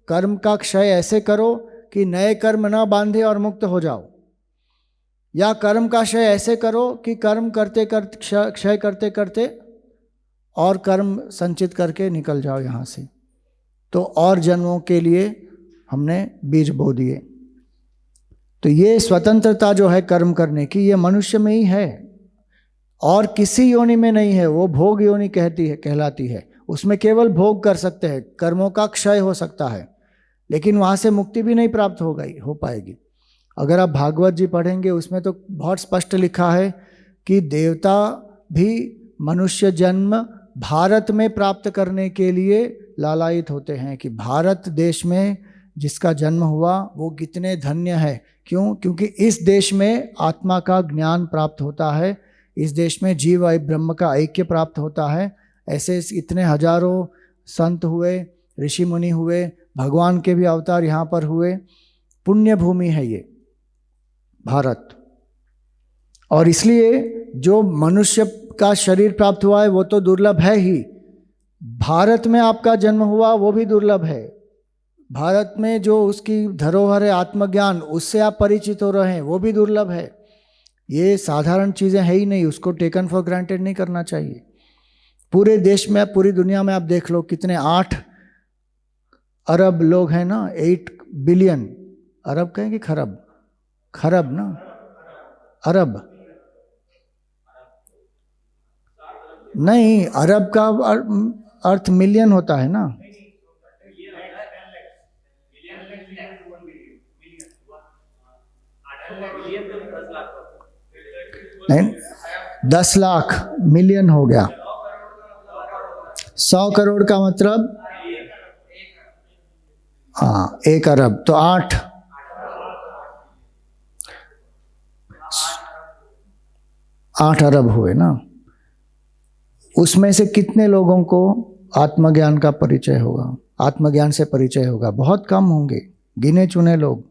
कर्म का क्षय ऐसे करो कि नए कर्म न बांधे और मुक्त हो जाओ, या कर्म का क्षय ऐसे करो कि कर्म करते करते क्षय करते करते और कर्म संचित करके निकल जाओ यहाँ से। तो और जन्मों के लिए हमने बीज बो दिए। तो ये स्वतंत्रता जो है कर्म करने की, ये मनुष्य में ही है और किसी योनि में नहीं है। वो भोग योनि कहलाती है। उसमें केवल भोग कर सकते हैं, कर्मों का क्षय हो सकता है, लेकिन वहाँ से मुक्ति भी नहीं प्राप्त हो पाएगी। अगर आप भागवत जी पढ़ेंगे उसमें तो बहुत स्पष्ट लिखा है कि देवता भी मनुष्य जन्म भारत में प्राप्त करने के लिए लालायित होते हैं कि भारत देश में जिसका जन्म हुआ वो कितने धन्य है। क्यों? क्योंकि इस देश में आत्मा का ज्ञान प्राप्त होता है, इस देश में जीव और ब्रह्म का ऐक्य प्राप्त होता है। ऐसे इतने हजारों संत हुए, ऋषि मुनि हुए, भगवान के भी अवतार यहाँ पर हुए। पुण्य भूमि है ये भारत। और इसलिए जो मनुष्य का शरीर प्राप्त हुआ है वो तो दुर्लभ है ही, भारत में आपका जन्म हुआ वो भी दुर्लभ है। भारत में जो उसकी धरोहर है आत्मज्ञान, उससे आप परिचित हो रहे हैं, वो भी दुर्लभ है। ये साधारण चीज़ें है ही नहीं, उसको टेकन फॉर ग्रांटेड नहीं करना चाहिए। पूरे देश में, पूरी दुनिया में आप देख लो कितने 8 अरब लोग हैं ना, 8 बिलियन, अरब कहें कि खरब, खरब ना, अरब नहीं, अरब का अर्थ मिलियन होता है ना। नहीं, 10 लाख, मिलियन हो गया। 100 करोड़ का मतलब, हाँ 1 अरब, तो 8 अरब हुए ना। उसमें से कितने लोगों को आत्मज्ञान का परिचय होगा, आत्मज्ञान से परिचय होगा? बहुत कम होंगे, गिने चुने लोग।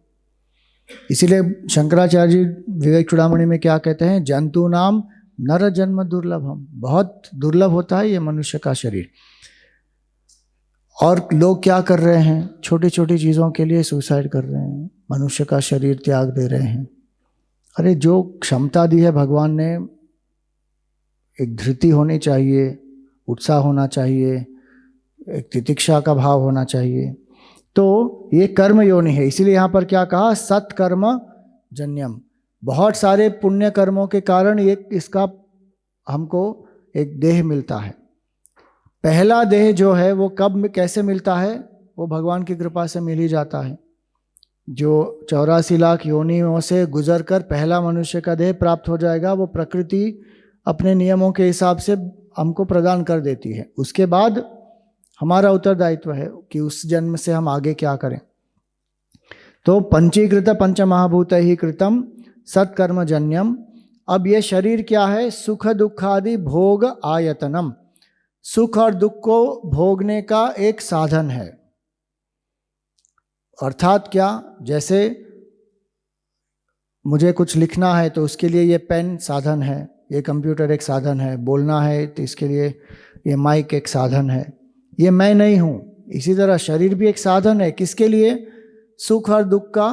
इसीलिए शंकराचार्य जी विवेक चूड़ामणि में क्या कहते हैं, जंतु नाम नर जन्म दुर्लभम। बहुत दुर्लभ होता है ये मनुष्य का शरीर। और लोग क्या कर रहे हैं, छोटी छोटी चीज़ों के लिए सुसाइड कर रहे हैं, मनुष्य का शरीर त्याग दे रहे हैं। अरे जो क्षमता दी है भगवान ने, एक धृति होनी चाहिए, उत्साह होना चाहिए, एक तितिक्षा का भाव होना चाहिए। तो ये कर्म योनि है। इसीलिए यहाँ पर क्या कहा, सत्कर्म जन्यम। बहुत सारे पुण्य कर्मों के कारण ये इसका हमको एक देह मिलता है। पहला देह जो है वो कब कैसे मिलता है, वो भगवान की कृपा से मिल ही जाता है। जो 84 लाख योनियों से गुजरकर पहला मनुष्य का देह प्राप्त हो जाएगा, वो प्रकृति अपने नियमों के हिसाब से हमको प्रदान कर देती है। उसके बाद हमारा उत्तरदायित्व है कि उस जन्म से हम आगे क्या करें। तो पंचीकृत पंचमहाभूत ही कृतम सत्कर्मजन्यम। अब ये शरीर क्या है, सुख दुखादि भोग आयतनम, सुख और दुख को भोगने का एक साधन है। अर्थात क्या, जैसे मुझे कुछ लिखना है तो उसके लिए ये पेन साधन है, ये कंप्यूटर एक साधन है, बोलना है तो इसके लिए ये माइक एक साधन है। ये मैं नहीं हूँ। इसी तरह शरीर भी एक साधन है, किसके लिए, सुख और दुख का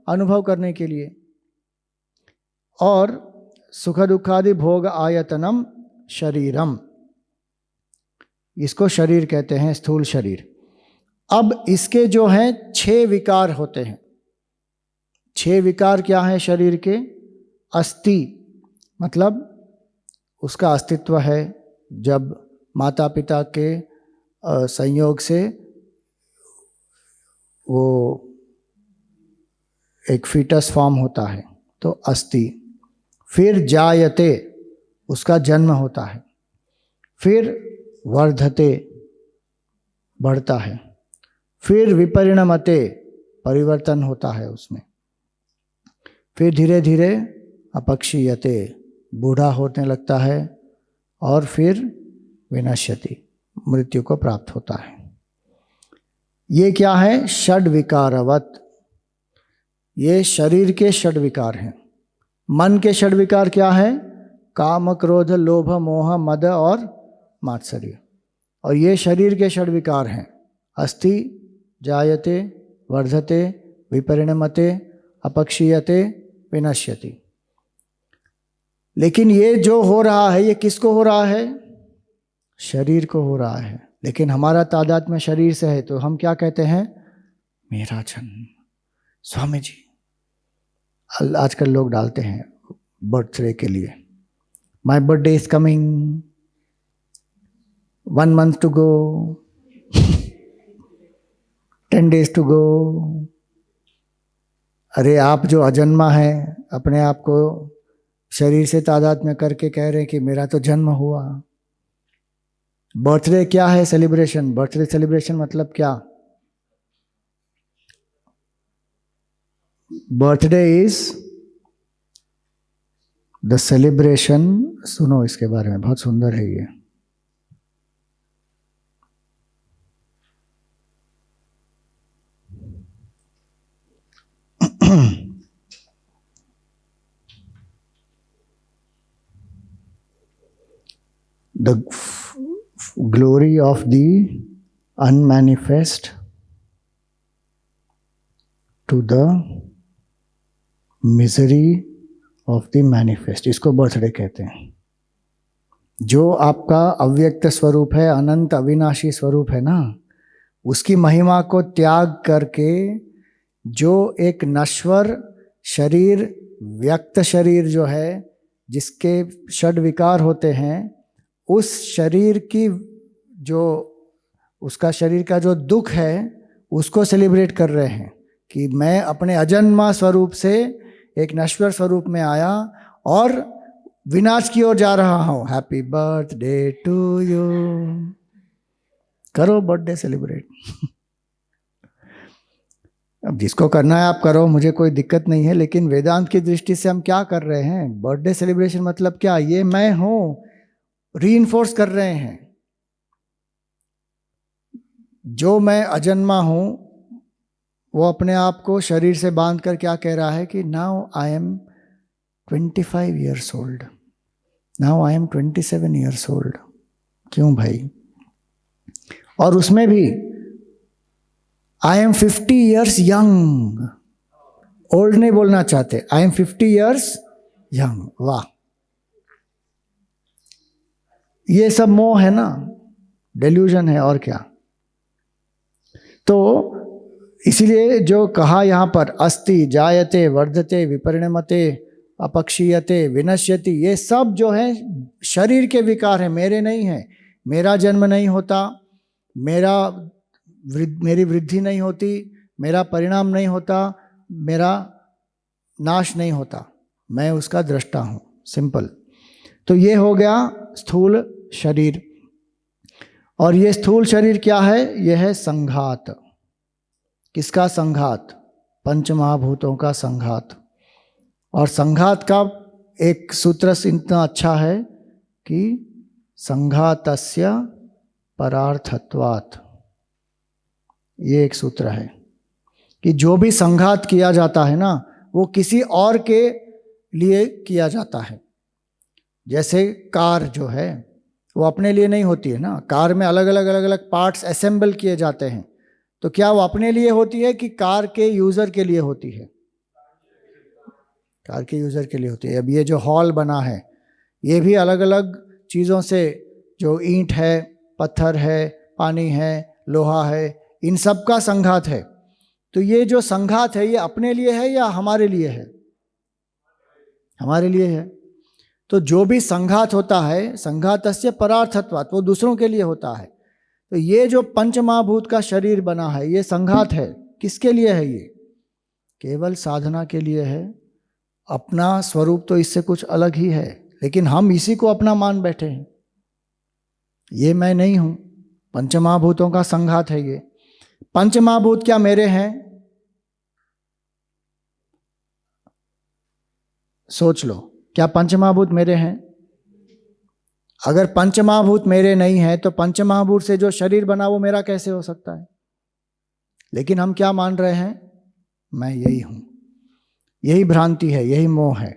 अनुभव करने के लिए। और सुख दुखादि भोग आयतनम शरीरम, इसको शरीर कहते हैं, स्थूल शरीर। अब इसके जो हैं 6 विकार होते हैं। 6 विकार क्या हैं शरीर के? अस्थि मतलब उसका अस्तित्व है, जब माता पिता के संयोग से वो एक फीटस फॉर्म होता है तो अस्थि। फिर जायते, उसका जन्म होता है। फिर वर्धते, बढ़ता है। फिर विपरिणमते, परिवर्तन होता है उसमें। फिर धीरे धीरे अपक्षीयते, बूढ़ा होने लगता है। और फिर विनश्यति, मृत्यु को प्राप्त होता है। ये क्या है? षड विकारवत। ये शरीर के षड विकार हैं। मन के षड विकार क्या है? काम क्रोध लोभ मोह मद और मात्सर्य। और ये शरीर के षड विकार हैं। अस्थि, जायते, वर्धते, विपरिणमते, अपक्षीयते, विनश्यति। लेकिन ये जो हो रहा है, ये किसको हो रहा है? शरीर को हो रहा है। लेकिन हमारा तादाद में शरीर से है, तो हम क्या कहते हैं? मेरा जन्म। स्वामी जी आजकल लोग डालते हैं बर्थडे के लिए, my birthday is coming, 1 month to go, 10 days to go. अरे आप जो अजन्मा है, अपने आप को शरीर से तादाद में करके कह रहे हैं कि मेरा तो जन्म हुआ। बर्थडे क्या है? सेलिब्रेशन। बर्थडे सेलिब्रेशन मतलब क्या? Birthday is the celebration. सुनो इसके बारे में, बहुत सुंदर है ये। The glory of the unmanifest to the misery of the manifest, इसको बर्थडे कहते हैं। जो आपका अव्यक्त स्वरूप है, अनंत अविनाशी स्वरूप है ना, उसकी महिमा को त्याग करके जो एक नश्वर शरीर, व्यक्त शरीर जो है, जिसके षड विकार होते हैं, उस शरीर की जो उसका शरीर का जो दुख है उसको सेलिब्रेट कर रहे हैं कि मैं अपने अजन्मा स्वरूप से एक नश्वर स्वरूप में आया और विनाश की ओर जा रहा हूँ। Happy birthday to you. करो बर्थडे सेलिब्रेट। अब जिसको करना है आप करो, मुझे कोई दिक्कत नहीं है। लेकिन वेदांत की दृष्टि से हम क्या कर रहे हैं? बर्थडे सेलिब्रेशन मतलब क्या? ये मैं हूं, रीइंफोर्स कर रहे हैं। जो मैं अजन्मा हूं वो अपने आप को शरीर से बांध कर क्या कह रहा है कि now I am 25 years old, now I am 27 years old। क्यों भाई? और उसमें भी I am 50 years young. Old नहीं बोलना चाहते, आई एम 50 years यंग। वाह, ये सब मोह है ना, डेल्यूजन है, और क्या। तो इसीलिए जो कहा यहाँ पर अस्ति, जायते, वर्धते, विपरिणमते, अपक्षीयते, विनश्यति, ये सब जो है शरीर के विकार हैं, मेरे नहीं हैं। मेरा जन्म नहीं होता, मेरी वृद्धि नहीं होती, मेरा परिणाम नहीं होता, मेरा नाश नहीं होता, मैं उसका दृष्टा हूँ। सिंपल। तो ये हो गया स्थूल शरीर। और ये स्थूल शरीर क्या है? यह है संघात। किसका संघात? पंच महाभूतों का संघात। और संघात का एक सूत्र इतना अच्छा है कि संघातस्य परार्थत्वात्, ये एक सूत्र है कि जो भी संघात किया जाता है ना, वो किसी और के लिए किया जाता है। जैसे कार जो है वो अपने लिए नहीं होती है ना, कार में अलग अलग पार्ट्स असेंबल किए जाते हैं तो क्या वो अपने लिए होती है कि कार के यूज़र के लिए होती है? कार के यूज़र के लिए होती है। अब ये जो हॉल बना है ये भी अलग अलग चीज़ों से, जो ईंट है, पत्थर है, पानी है, लोहा है, इन सब का संघात है। तो ये जो संघात है ये अपने लिए है या हमारे लिए है? हमारे लिए है। तो जो भी संघात होता है, संघातस्य परार्थत्वात्, वो दूसरों के लिए होता है। तो ये जो पंचमहाभूत का शरीर बना है ये संघात है, किसके लिए है? ये केवल साधना के लिए है। अपना स्वरूप तो इससे कुछ अलग ही है, लेकिन हम इसी को अपना मान बैठे हैं। ये मैं नहीं हूं, पंचमहाभूतों का संघात है ये। पंचमहाभूत क्या मेरे हैं? सोच लो, क्या पंचमहाभूत मेरे हैं? अगर पंचमहाभूत मेरे नहीं है तो पंचमहाभूत से जो शरीर बना वो मेरा कैसे हो सकता है? लेकिन हम क्या मान रहे हैं? मैं यही हूं। यही भ्रांति है, यही मोह है।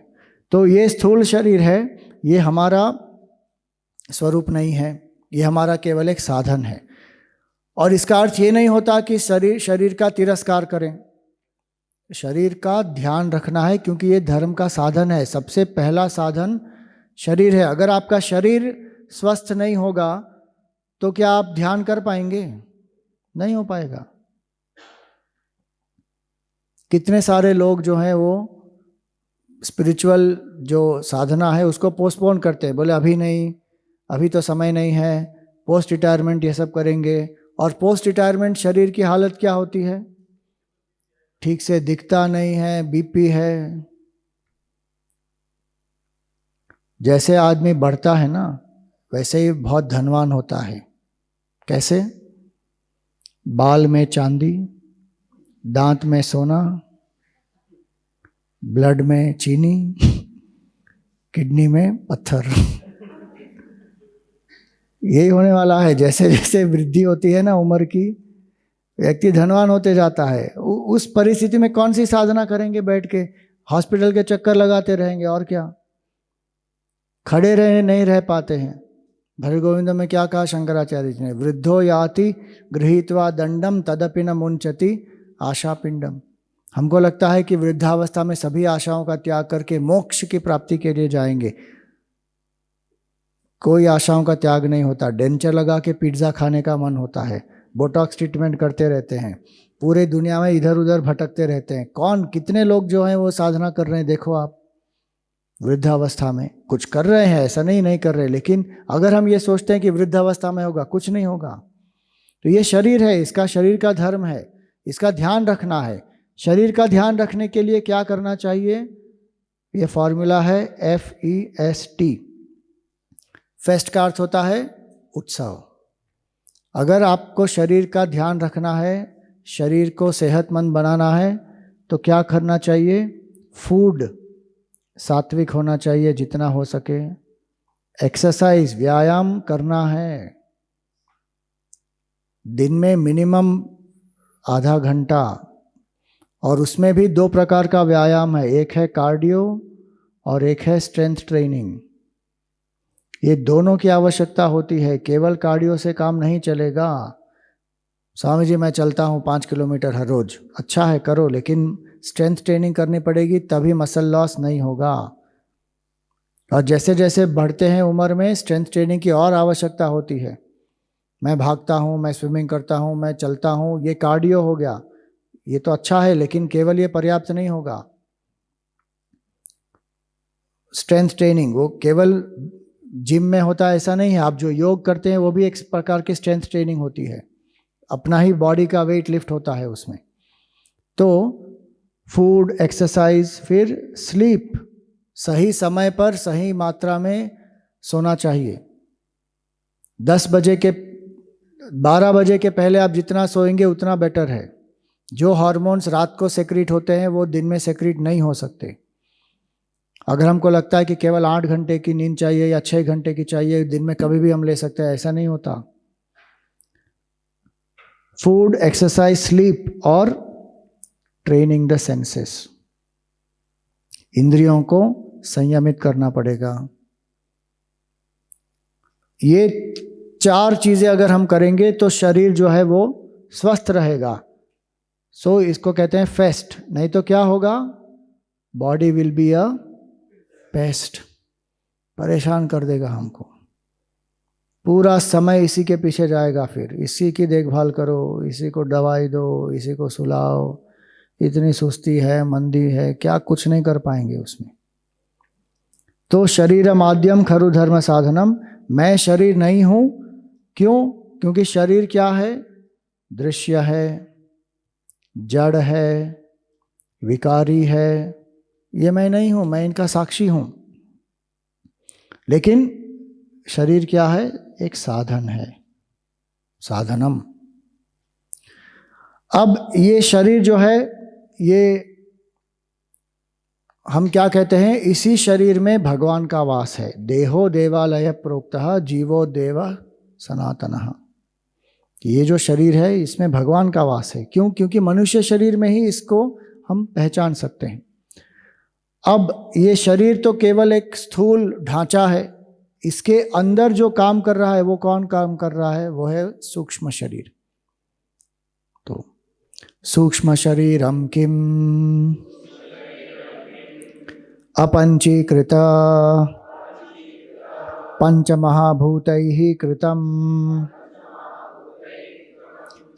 तो ये स्थूल शरीर है, ये हमारा स्वरूप नहीं है, ये हमारा केवल एक साधन है। और इसका अर्थ ये नहीं होता कि शरीर का तिरस्कार करें। शरीर का ध्यान रखना है, क्योंकि ये धर्म का साधन है। सबसे पहला साधन शरीर है। अगर आपका शरीर स्वस्थ नहीं होगा तो क्या आप ध्यान कर पाएंगे? नहीं हो पाएगा। कितने सारे लोग जो हैं वो स्पिरिचुअल जो साधना है उसको पोस्टपोन करते हैं, बोले अभी नहीं, अभी तो समय नहीं है, पोस्ट रिटायरमेंट ये सब करेंगे। और पोस्ट रिटायरमेंट शरीर की हालत क्या होती है? ठीक से दिखता नहीं है, बीपी है। जैसे आदमी बढ़ता है ना, वैसे ही बहुत धनवान होता है। कैसे? बाल में चांदी, दांत में सोना, ब्लड में चीनी, किडनी में पत्थर। यही होने वाला है। जैसे जैसे वृद्धि होती है ना उम्र की, व्यक्ति धनवान होते जाता है। उस परिस्थिति में कौन सी साधना करेंगे? बैठ के हॉस्पिटल के चक्कर लगाते रहेंगे, और क्या। खड़े रहे नहीं रह पाते हैं। भजगोविंद में क्या कहा शंकराचार्य जी ने? वृद्धो याति गृहीत्वा दंडम तदपि न मुंचति आशा पिंडम। हमको लगता है कि वृद्धावस्था में सभी आशाओं का त्याग करके मोक्ष की प्राप्ति के लिए जाएंगे। कोई आशाओं का त्याग नहीं होता। डेंचर लगा के पिज्ज़ा खाने का मन होता है, बोटॉक्स ट्रीटमेंट करते रहते हैं, पूरे दुनिया में इधर उधर भटकते रहते हैं। कौन, कितने लोग जो हैं वो साधना कर रहे हैं, देखो आप। वृद्धावस्था में कुछ कर रहे हैं, ऐसा नहीं कर रहे, लेकिन अगर हम ये सोचते हैं कि वृद्धावस्था में होगा, कुछ नहीं होगा। तो ये शरीर है, इसका शरीर का धर्म है, इसका ध्यान रखना है। शरीर का ध्यान रखने के लिए क्या करना चाहिए? ये फॉर्मूला है FEST। फेस्ट का अर्थ होता है उत्सव। अगर आपको शरीर का ध्यान रखना है, शरीर को सेहतमंद बनाना है, तो क्या करना चाहिए? फूड सात्विक होना चाहिए जितना हो सके। एक्सरसाइज, व्यायाम करना है। दिन में मिनिमम आधा घंटा, और उसमें भी 2 प्रकार का व्यायाम है, एक है कार्डियो और एक है स्ट्रेंथ ट्रेनिंग। ये दोनों की आवश्यकता होती है। केवल कार्डियो से काम नहीं चलेगा। स्वामी जी मैं चलता हूँ 5 किलोमीटर हर रोज, अच्छा है करो, लेकिन स्ट्रेंथ ट्रेनिंग करनी पड़ेगी, तभी मसल लॉस नहीं होगा। और जैसे जैसे बढ़ते हैं उम्र में, स्ट्रेंथ ट्रेनिंग की और आवश्यकता होती है। मैं भागता हूँ, मैं स्विमिंग करता हूँ, मैं चलता हूँ, ये कार्डियो हो गया, ये तो अच्छा है, लेकिन केवल ये पर्याप्त नहीं होगा। स्ट्रेंथ ट्रेनिंग वो केवल जिम में होता है ऐसा नहीं है। आप जो योग करते हैं वो भी एक प्रकार की स्ट्रेंथ ट्रेनिंग होती है, अपना ही बॉडी का वेट लिफ्ट होता है उसमें। तो फूड, एक्सरसाइज, फिर स्लीप, सही समय पर सही मात्रा में सोना चाहिए। 12 बजे के पहले आप जितना सोएंगे उतना बेटर है। जो हार्मोन्स रात को सेक्रीट होते हैं वो दिन में सेक्रीट नहीं हो सकते। अगर हमको लगता है कि केवल 8 घंटे की नींद चाहिए या 6 घंटे की चाहिए, दिन में कभी भी हम ले सकते हैं, ऐसा नहीं होता। फूड, एक्सरसाइज, स्लीप और ट्रेनिंग द सेंसेस, इंद्रियों को संयमित करना पड़ेगा। ये 4 चीजें अगर हम करेंगे तो शरीर जो है वो स्वस्थ रहेगा। सो इसको कहते हैं फेस्ट, नहीं तो क्या होगा, body will be a paste, परेशान कर देगा हमको, पूरा समय इसी के पीछे जाएगा, फिर इसी की देखभाल करो, इसी को दवाई दो, इसी को सुलाओ, इतनी सुस्ती है, मंदी है, क्या कुछ नहीं कर पाएंगे उसमें। तो शरीर माध्यम खरु धर्म साधनम, मैं शरीर नहीं हूं, क्यों? क्योंकि शरीर क्या है, दृश्य है, जड़ है, विकारी है, ये मैं नहीं हूं, मैं इनका साक्षी हूं। लेकिन शरीर क्या है, एक साधन है, साधनम। अब ये शरीर जो है, ये हम क्या कहते हैं, इसी शरीर में भगवान का वास है। देहो देवालय प्रोक्तः जीवो देव सनातनः, ये जो शरीर है इसमें भगवान का वास है। क्यों? क्योंकि मनुष्य शरीर में ही इसको हम पहचान सकते हैं। अब ये शरीर तो केवल एक स्थूल ढांचा है, इसके अंदर जो काम कर रहा है वो कौन काम कर रहा है, वो है सूक्ष्म शरीर। तो सूक्ष्म शरीरम किम अपंचीकृत पंचमहाभूतैः कृतं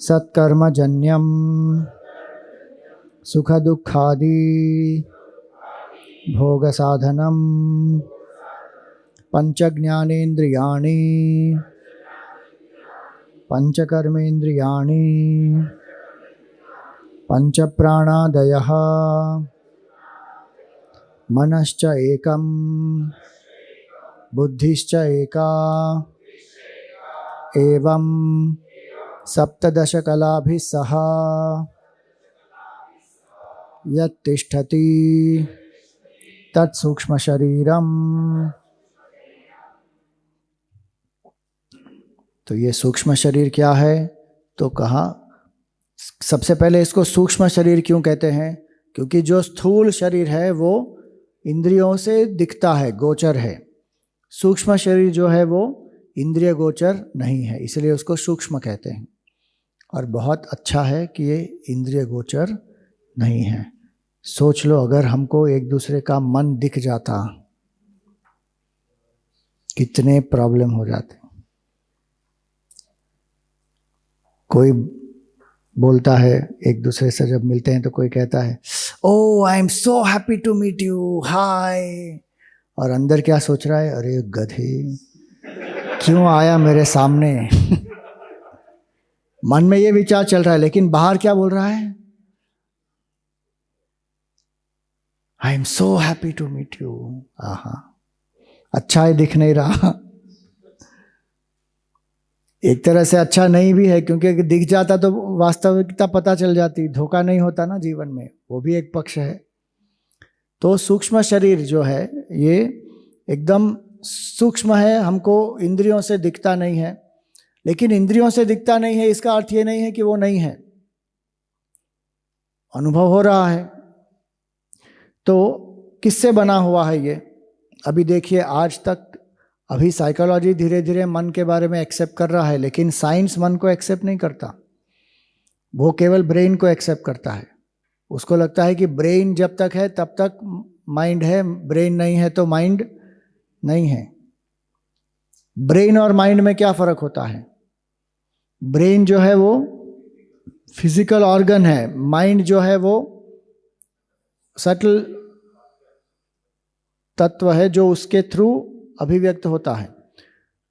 सत्कर्मजन्यं सुखदुःखादि भोगसाधनं पंचज्ञानेन्द्रियाणि पंचकर्मेन्द्रियाणि पंचप्राणादयः मनश्च एकं बुद्धिश्च एका एवं सप्तदशकलाभिः सह यत्तिष्ठति तत्सूक्ष्मशरीरम्। तो ये सूक्ष्म शरीर क्या है? तो कहा, सबसे पहले इसको सूक्ष्म शरीर क्यों कहते हैं? क्योंकि जो स्थूल शरीर है वो इंद्रियों से दिखता है, गोचर है। सूक्ष्म शरीर जो है वो इंद्रिय गोचर नहीं है, इसलिए उसको सूक्ष्म कहते हैं। और बहुत अच्छा है कि ये इंद्रिय गोचर नहीं है। सोच लो, अगर हमको एक दूसरे का मन दिख जाता, कितने प्रॉब्लम हो जाते। कोई बोलता है, एक दूसरे से जब मिलते हैं तो कोई कहता है, oh I am so happy to meet you, hi, और अंदर क्या सोच रहा है, अरे गधे क्यों आया मेरे सामने मन में ये विचार चल रहा है, लेकिन बाहर क्या बोल रहा है, I am so happy to meet you. आहा, अच्छा है, दिख नहीं रहा। एक तरह से अच्छा नहीं भी है, क्योंकि अगर दिख जाता तो वास्तविकता पता चल जाती, धोखा नहीं होता ना जीवन में, वो भी एक पक्ष है। तो सूक्ष्म शरीर जो है ये एकदम सूक्ष्म है, हमको इंद्रियों से दिखता नहीं है। लेकिन इंद्रियों से दिखता नहीं है इसका अर्थ ये नहीं है कि वो नहीं है, अनुभव हो रहा है। तो किससे बना हुआ है ये? अभी देखिए, आज तक अभी साइकोलॉजी धीरे धीरे मन के बारे में एक्सेप्ट कर रहा है, लेकिन साइंस मन को एक्सेप्ट नहीं करता, वो केवल ब्रेन को एक्सेप्ट करता है। उसको लगता है कि ब्रेन जब तक है तब तक माइंड है, ब्रेन नहीं है तो माइंड नहीं है। ब्रेन और माइंड में क्या फर्क होता है? ब्रेन जो है वो फिजिकल ऑर्गन है, माइंड जो है वो सटल तत्व है जो उसके थ्रू अभिव्यक्त होता है।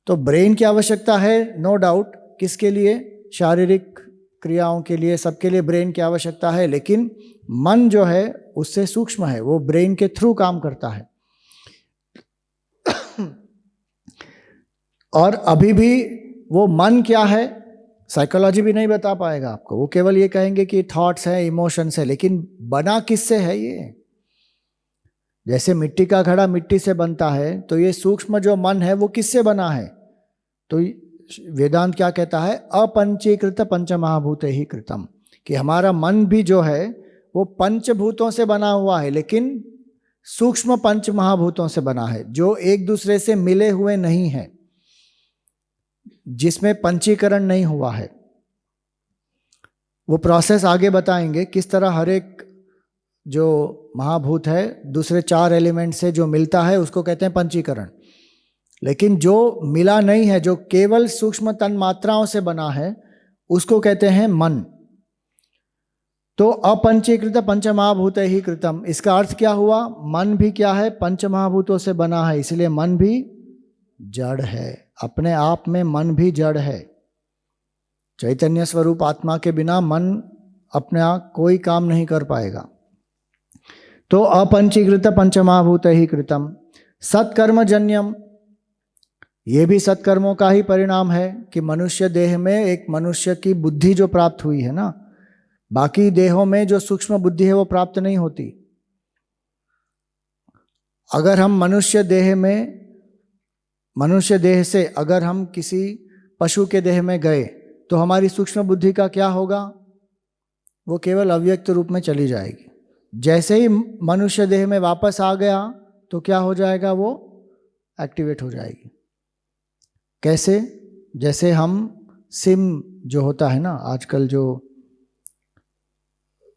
तो ब्रेन की आवश्यकता है, नो डाउट, किसके लिए? शारीरिक क्रियाओं के लिए, सबके लिए ब्रेन की आवश्यकता है। लेकिन मन जो है उससे सूक्ष्म है, वो ब्रेन के थ्रू काम करता है। और अभी भी वो मन क्या है साइकोलॉजी भी नहीं बता पाएगा आपको, वो केवल ये कहेंगे कि थॉट्स है, इमोशंस है, लेकिन बना किससे है ये? जैसे मिट्टी का घड़ा मिट्टी से बनता है, तो ये सूक्ष्म जो मन है वो किससे बना है? तो वेदांत क्या कहता है? अपंचीकृत पंचमहाभूत ही कृतम, कि हमारा मन भी जो है वो पंचभूतों से बना हुआ है, लेकिन सूक्ष्म पंच महाभूतों से बना है, जो एक दूसरे से मिले हुए नहीं है, जिसमें पंचीकरण नहीं हुआ है। वो प्रोसेस आगे बताएंगे किस तरह हर एक जो महाभूत है दूसरे 4 एलिमेंट से जो मिलता है उसको कहते हैं पंचीकरण। लेकिन जो मिला नहीं है, जो केवल सूक्ष्म तन मात्राओं से बना है, उसको कहते हैं मन। तो अपंचीकृत पंचमहाभूत ही कृतम, इसका अर्थ क्या हुआ? मन भी क्या है? पंचमहाभूतों से बना है, इसलिए मन भी जड़ है। अपने आप में मन भी जड़ है। चैतन्य स्वरूप आत्मा के बिना मन अपने आप कोई काम नहीं कर पाएगा। तो अपंचीकृत पंचमहाभूत ही कृतम सत्कर्मजन्यम, ये भी सत्कर्मों का ही परिणाम है कि मनुष्य देह में एक मनुष्य की बुद्धि जो प्राप्त हुई है ना, बाकी देहों में जो सूक्ष्म बुद्धि है वो प्राप्त नहीं होती। अगर हम मनुष्य देह से अगर हम किसी पशु के देह में गए तो हमारी सूक्ष्म बुद्धि का क्या होगा? वो केवल अव्यक्त रूप में चली जाएगी। जैसे ही मनुष्य देह में वापस आ गया तो क्या हो जाएगा? वो एक्टिवेट हो जाएगी। कैसे? जैसे हम सिम जो होता है ना, आजकल जो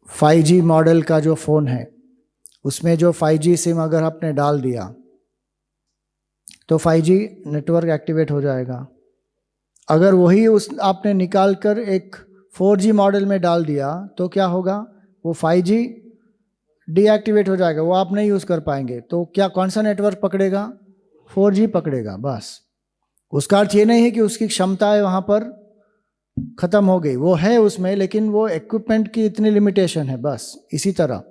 5G मॉडल का जो फ़ोन है, उसमें जो 5G सिम अगर आपने डाल दिया तो 5G नेटवर्क एक्टिवेट हो जाएगा। अगर वही आपने निकाल कर एक 4G मॉडल में डाल दिया तो क्या होगा? वो 5G डीएक्टिवेट हो जाएगा, वो आप नहीं यूज़ कर पाएंगे। तो क्या कौन सा नेटवर्क पकड़ेगा? 4G पकड़ेगा बस। उसका अर्थ ये नहीं है कि उसकी क्षमताएं वहाँ पर ख़त्म हो गई, वो है उसमें, लेकिन वो इक्विपमेंट की इतनी लिमिटेशन है बस। इसी तरह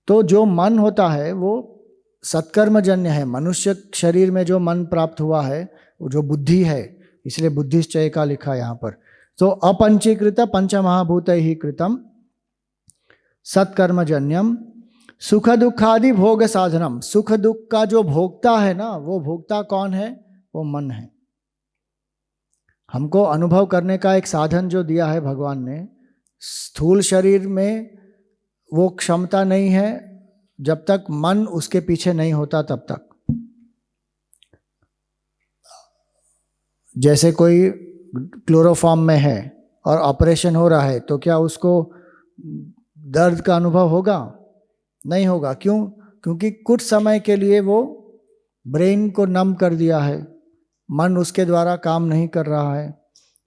तो जो मन होता है वो सत्कर्मजन्य है। मनुष्य शरीर में जो मन प्राप्त हुआ है वो जो बुद्धि है, इसलिए बुद्धिश्चय का लिखा यहाँ पर। तो अपंचीकृत पंचमहाभूत ही कृतम सत्कर्मजन्यम सुख दुखादि भोग साधनम, सुख दुख का जो भोक्ता है ना, वो भोक्ता कौन है? वो मन है। हमको अनुभव करने का एक साधन जो दिया है भगवान ने, स्थूल शरीर में वो क्षमता नहीं है जब तक मन उसके पीछे नहीं होता तब तक। जैसे कोई क्लोरोफॉर्म में है और ऑपरेशन हो रहा है तो क्या उसको दर्द का अनुभव होगा? नहीं होगा। क्यों? क्योंकि कुछ समय के लिए वो ब्रेन को नम कर दिया है, मन उसके द्वारा काम नहीं कर रहा है।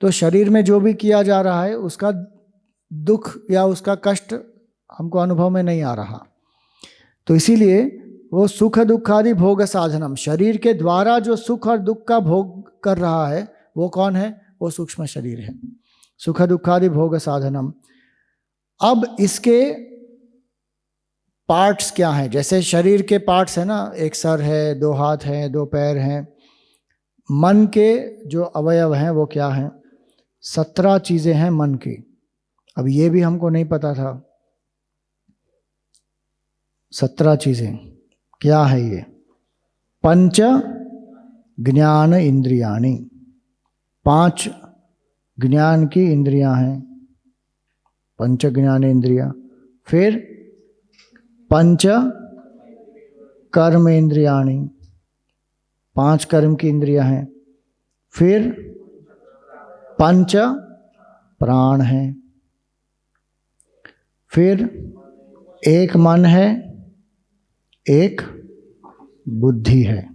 तो शरीर में जो भी किया जा रहा है उसका दुख या उसका कष्ट हमको अनुभव में नहीं आ रहा। तो इसीलिए वो सुख दुखादि भोग साधनम, शरीर के द्वारा जो सुख और दुख का भोग कर रहा है वो कौन है? वो सूक्ष्म शरीर है। सुख दुखादि भोग साधनम। अब इसके पार्ट्स क्या हैं? जैसे शरीर के पार्ट्स है ना, एक सर है, 2 हाथ हैं, 2 पैर हैं। मन के जो अवयव हैं वो क्या हैं? 17 चीजें हैं मन की। अब ये भी हमको नहीं पता था। 17 चीजें क्या है ये? पंच ज्ञान इंद्रियाणि, 5 ज्ञान की इंद्रियां हैं, पंच ज्ञान इंद्रिया। फिर पंच कर्म इंद्रियाणि, 5 कर्म की इंद्रियां हैं। फिर पंच प्राण हैं। फिर एक मन है, एक बुद्धि है।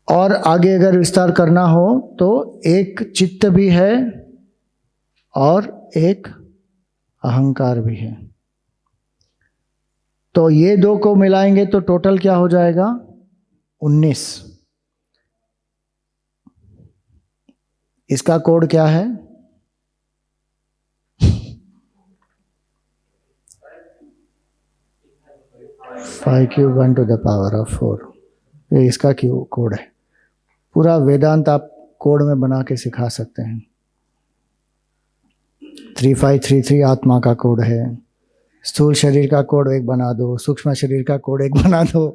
और आगे अगर विस्तार करना हो तो एक चित्त भी है और एक अहंकार भी है। तो ये 2 को मिलाएंगे तो टोटल क्या हो जाएगा? 19। इसका कोड क्या है? 5^4 ये इसका क्यों कोड है। पूरा वेदांत आप कोड में बना के सिखा सकते हैं। 3533 आत्मा का कोड है। स्थूल शरीर का कोड एक बना दो, सूक्ष्म शरीर का कोड एक बना दो।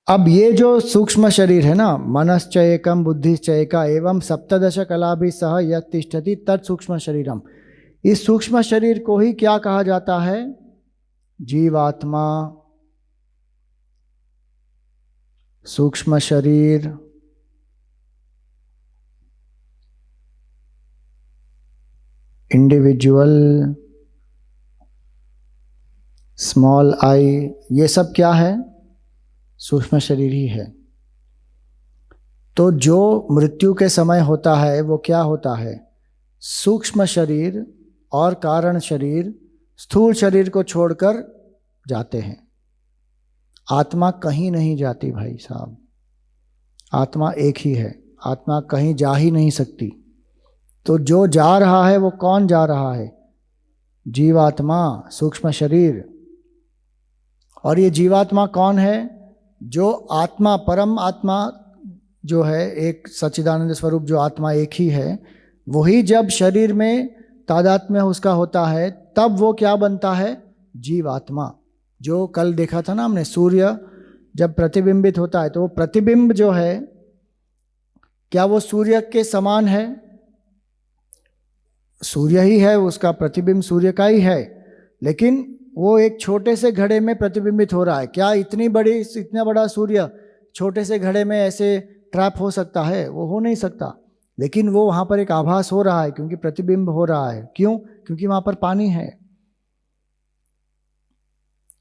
अब ये जो सूक्ष्म शरीर है ना, मनश्च एकम बुद्धिश्च एका एवं 17 कलाभिः सह यत् तिष्ठति तत् सूक्ष्म शरीरम, इस सूक्ष्म शरीर को ही क्या कहा जाता है? जीवात्मा। सूक्ष्म शरीर, इंडिविजुअल, स्मॉल आई, ये सब क्या है? सूक्ष्म शरीर ही है। तो जो मृत्यु के समय होता है वो क्या होता है? सूक्ष्म शरीर और कारण शरीर स्थूल शरीर को छोड़कर जाते हैं। आत्मा कहीं नहीं जाती भाई साहब, आत्मा एक ही है, आत्मा कहीं जा ही नहीं सकती। तो जो जा रहा है वो कौन जा रहा है? जीवात्मा, सूक्ष्म शरीर। और ये जीवात्मा कौन है? जो आत्मा, परम आत्मा जो है, एक सच्चिदानंद स्वरूप जो आत्मा एक ही है, वही जब शरीर में तादात्म्य उसका होता है तब वो क्या बनता है? जीवात्मा। जो कल देखा था ना हमने, सूर्य जब प्रतिबिंबित होता है तो वो प्रतिबिंब जो है, क्या वो सूर्य के समान है? सूर्य ही है, उसका प्रतिबिंब सूर्य का ही है, लेकिन वो एक छोटे से घड़े में प्रतिबिंबित हो रहा है। क्या इतना बड़ा सूर्य छोटे से घड़े में ऐसे ट्रैप हो सकता है? वो हो नहीं सकता। लेकिन वो वहाँ पर एक आभास हो रहा है, क्योंकि प्रतिबिंब हो रहा है। क्यों? क्योंकि वहाँ पर पानी है।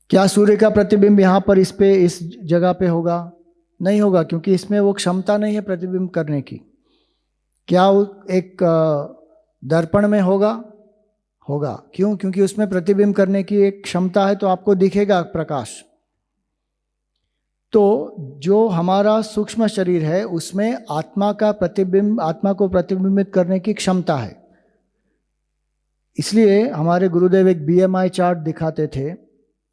क्या सूर्य का प्रतिबिंब यहाँ पर इस जगह पे होगा? नहीं होगा, क्योंकि इसमें वो क्षमता नहीं है प्रतिबिंब करने की। क्या एक दर्पण में होगा? होगा। क्यों? क्योंकि उसमें प्रतिबिंब करने की एक क्षमता है, तो आपको दिखेगा प्रकाश। तो जो हमारा सूक्ष्म शरीर है उसमें आत्मा का प्रतिबिंब, आत्मा को प्रतिबिंबित करने की क्षमता है। इसलिए हमारे गुरुदेव एक BMI चार्ट दिखाते थे।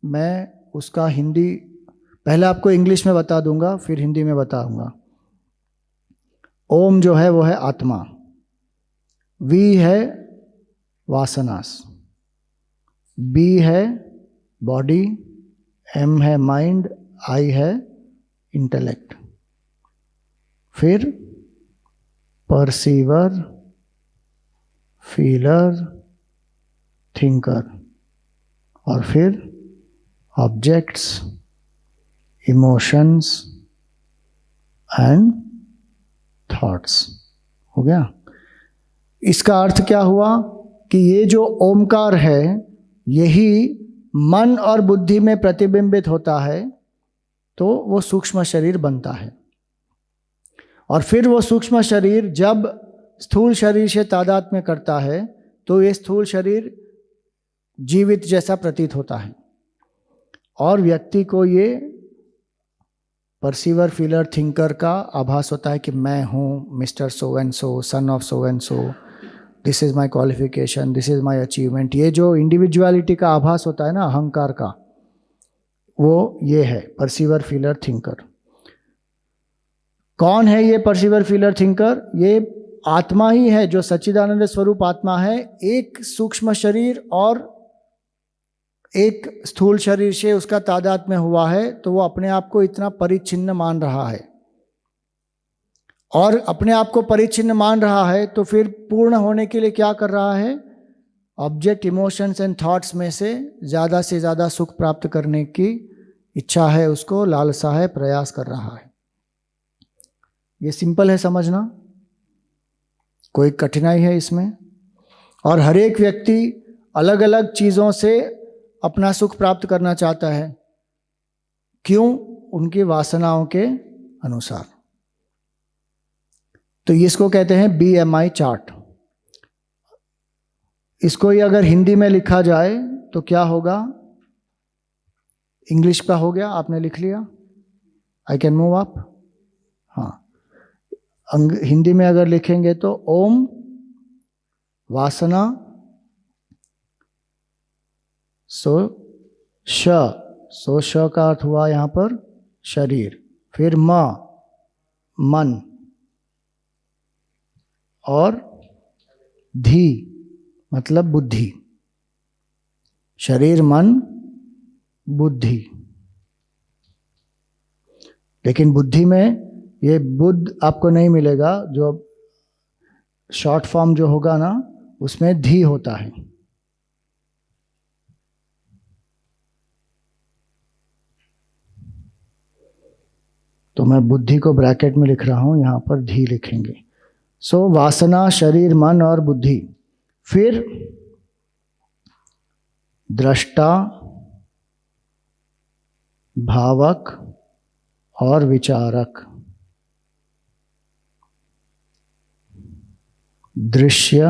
मैं उसका हिंदी पहले आपको इंग्लिश में बता दूंगा, फिर हिंदी में बताऊंगा। ओम जो है वो है आत्मा, V है वासनास, B है बॉडी, M है माइंड, I है इंटेलेक्ट, फिर परसीवर, फीलर, थिंकर, और फिर ऑब्जेक्ट्स, इमोशंस एंड थॉट्स। हो गया? इसका अर्थ क्या हुआ कि ये जो ओमकार है यही मन और बुद्धि में प्रतिबिंबित होता है, तो वो सूक्ष्म शरीर बनता है। और फिर वो सूक्ष्म शरीर जब स्थूल शरीर से तादात्म्य करता है तो ये स्थूल शरीर जीवित जैसा प्रतीत होता है, और व्यक्ति को ये परसीवर, फीलर, थिंकर का आभास होता है कि मैं हूँ mister so and so, son of so and so, this is my qualification, this is my achievement. ये जो इंडिविजुअलिटी का आभास होता है ना, अहंकार का, वो ये है परसीवर, फीलर, थिंकर। कौन है ये परसीवर, फीलर, थिंकर? ये आत्मा ही है, जो सच्चिदानंद स्वरूप आत्मा है। एक सूक्ष्म शरीर और एक स्थूल शरीर से उसका तादात्म्य हुआ है, तो वो अपने आप को इतना परिच्छिन्न मान रहा है। और अपने आप को परिच्छिन्न मान रहा है तो फिर पूर्ण होने के लिए क्या कर रहा है? ऑब्जेक्ट, इमोशंस एंड थॉट्स में से ज़्यादा सुख प्राप्त करने की इच्छा है उसको, लालसा है, प्रयास कर रहा है। ये सिंपल है समझना, कोई कठिनाई है इसमें? और हर एक व्यक्ति अलग अलग चीज़ों से अपना सुख प्राप्त करना चाहता है। क्यों? उनकी वासनाओं के अनुसार। तो इसको कहते हैं BMI चार्ट। इसको ही अगर हिंदी में लिखा जाए तो क्या होगा? इंग्लिश का हो गया, आपने लिख लिया, आई कैन मूव अप। हाँ, हिंदी में अगर लिखेंगे तो ओम वासना, सो श का अर्थ हुआ यहाँ पर शरीर, फिर मन, और धी मतलब बुद्धि। शरीर, मन, बुद्धि। लेकिन बुद्धि में ये बुद्ध आपको नहीं मिलेगा, जो शॉर्ट फॉर्म जो होगा ना उसमें धी होता है। तो मैं बुद्धि को ब्रैकेट में लिख रहा हूँ, यहाँ पर धी लिखेंगे। सो वासना, शरीर, मन और बुद्धि। फिर दृष्टा, भावक और विचारक। दृश्य,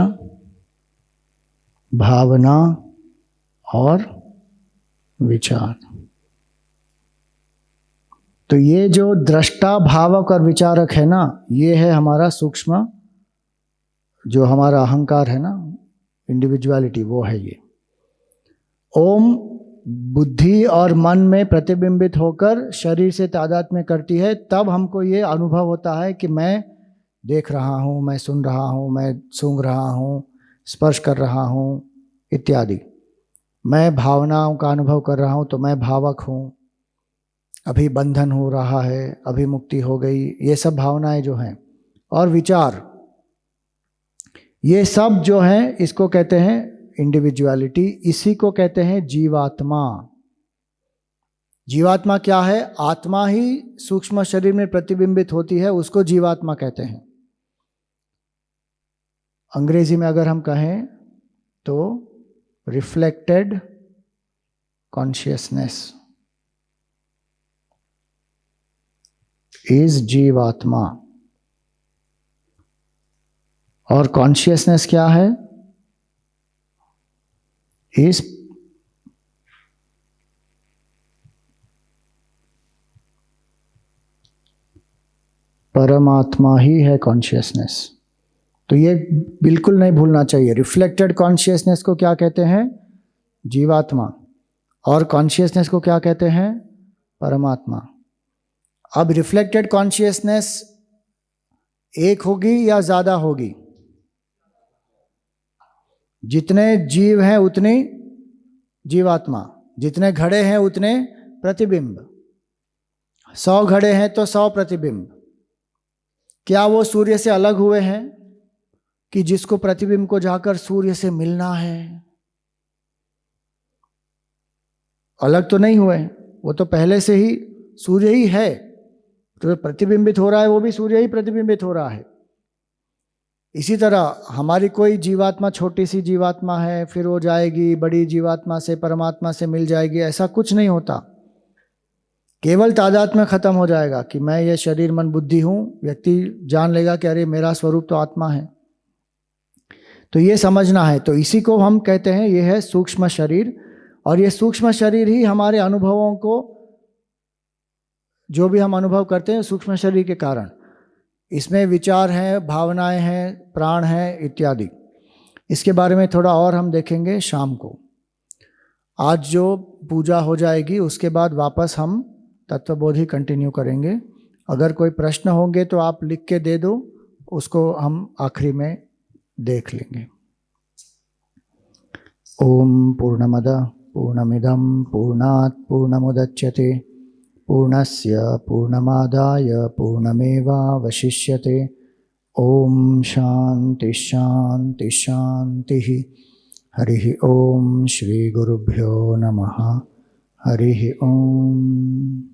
भावना और विचार। तो ये जो दृष्टा, भावक और विचारक है ना, ये है हमारा सूक्ष्म, जो हमारा अहंकार है ना, इंडिविजुअलिटी, वो है ये। ओम बुद्धि और मन में प्रतिबिंबित होकर शरीर से तादात्म्य करती है, तब हमको ये अनुभव होता है कि मैं देख रहा हूँ, मैं सुन रहा हूँ, मैं सूंघ रहा हूँ, स्पर्श कर रहा हूँ इत्यादि। मैं भावनाओं का अनुभव कर रहा हूँ तो मैं भावक हूँ। अभी बंधन हो रहा है, अभी मुक्ति हो गई, ये सब भावनाएं जो हैं। और विचार, ये सब जो हैं इसको कहते हैं इंडिविजुअलिटी, इसी को कहते हैं जीवात्मा। जीवात्मा क्या है? आत्मा ही सूक्ष्म शरीर में प्रतिबिंबित होती है, उसको जीवात्मा कहते हैं। अंग्रेजी में अगर हम कहें तो रिफ्लेक्टेड कॉन्शियसनेस इज जीवात्मा। और कॉन्शियसनेस क्या है? इस परमात्मा ही है कॉन्शियसनेस। तो ये बिल्कुल नहीं भूलना चाहिए। रिफ्लेक्टेड कॉन्शियसनेस को क्या कहते हैं? जीवात्मा। और कॉन्शियसनेस को क्या कहते हैं? परमात्मा। अब रिफ्लेक्टेड कॉन्शियसनेस एक होगी या ज्यादा होगी? जितने जीव हैं उतनी जीवात्मा, जितने घड़े हैं उतने प्रतिबिंब। 100 घड़े हैं तो 100 प्रतिबिंब। क्या वो सूर्य से अलग हुए हैं कि जिसको प्रतिबिंब को जाकर सूर्य से मिलना है? अलग तो नहीं हुए, वो तो पहले से ही सूर्य ही है। तो प्रतिबिंबित हो रहा है वो भी सूर्य ही प्रतिबिंबित हो रहा है। इसी तरह हमारी कोई जीवात्मा छोटी सी जीवात्मा है, फिर वो जाएगी बड़ी जीवात्मा से परमात्मा से मिल जाएगी, ऐसा कुछ नहीं होता। केवल तादात्म्य खत्म हो जाएगा कि मैं ये शरीर मन बुद्धि हूँ, व्यक्ति जान लेगा कि अरे मेरा स्वरूप तो आत्मा है। तो ये समझना है। तो इसी को हम कहते हैं ये है सूक्ष्म शरीर। और ये सूक्ष्म शरीर ही हमारे अनुभवों को, जो भी हम अनुभव करते हैं सूक्ष्म शरीर के कारण, इसमें विचार हैं, भावनाएं हैं, प्राण हैं इत्यादि। इसके बारे में थोड़ा और हम देखेंगे शाम को। आज जो पूजा हो जाएगी उसके बाद वापस हम तत्वबोधि कंटिन्यू करेंगे। अगर कोई प्रश्न होंगे तो आप लिख के दे दो, उसको हम आखिरी में देख लेंगे। ओम पूर्णमदः पूर्णमिदं पूर्णात् पूर्णमुदच्यते पूर्णस्य पूर्णमादाय पूर्णमेवावशिष्यते। ओम शांति शांति शांतिः। हरिः ओम। श्री गुरुभ्यो नमः। हरिः ओम।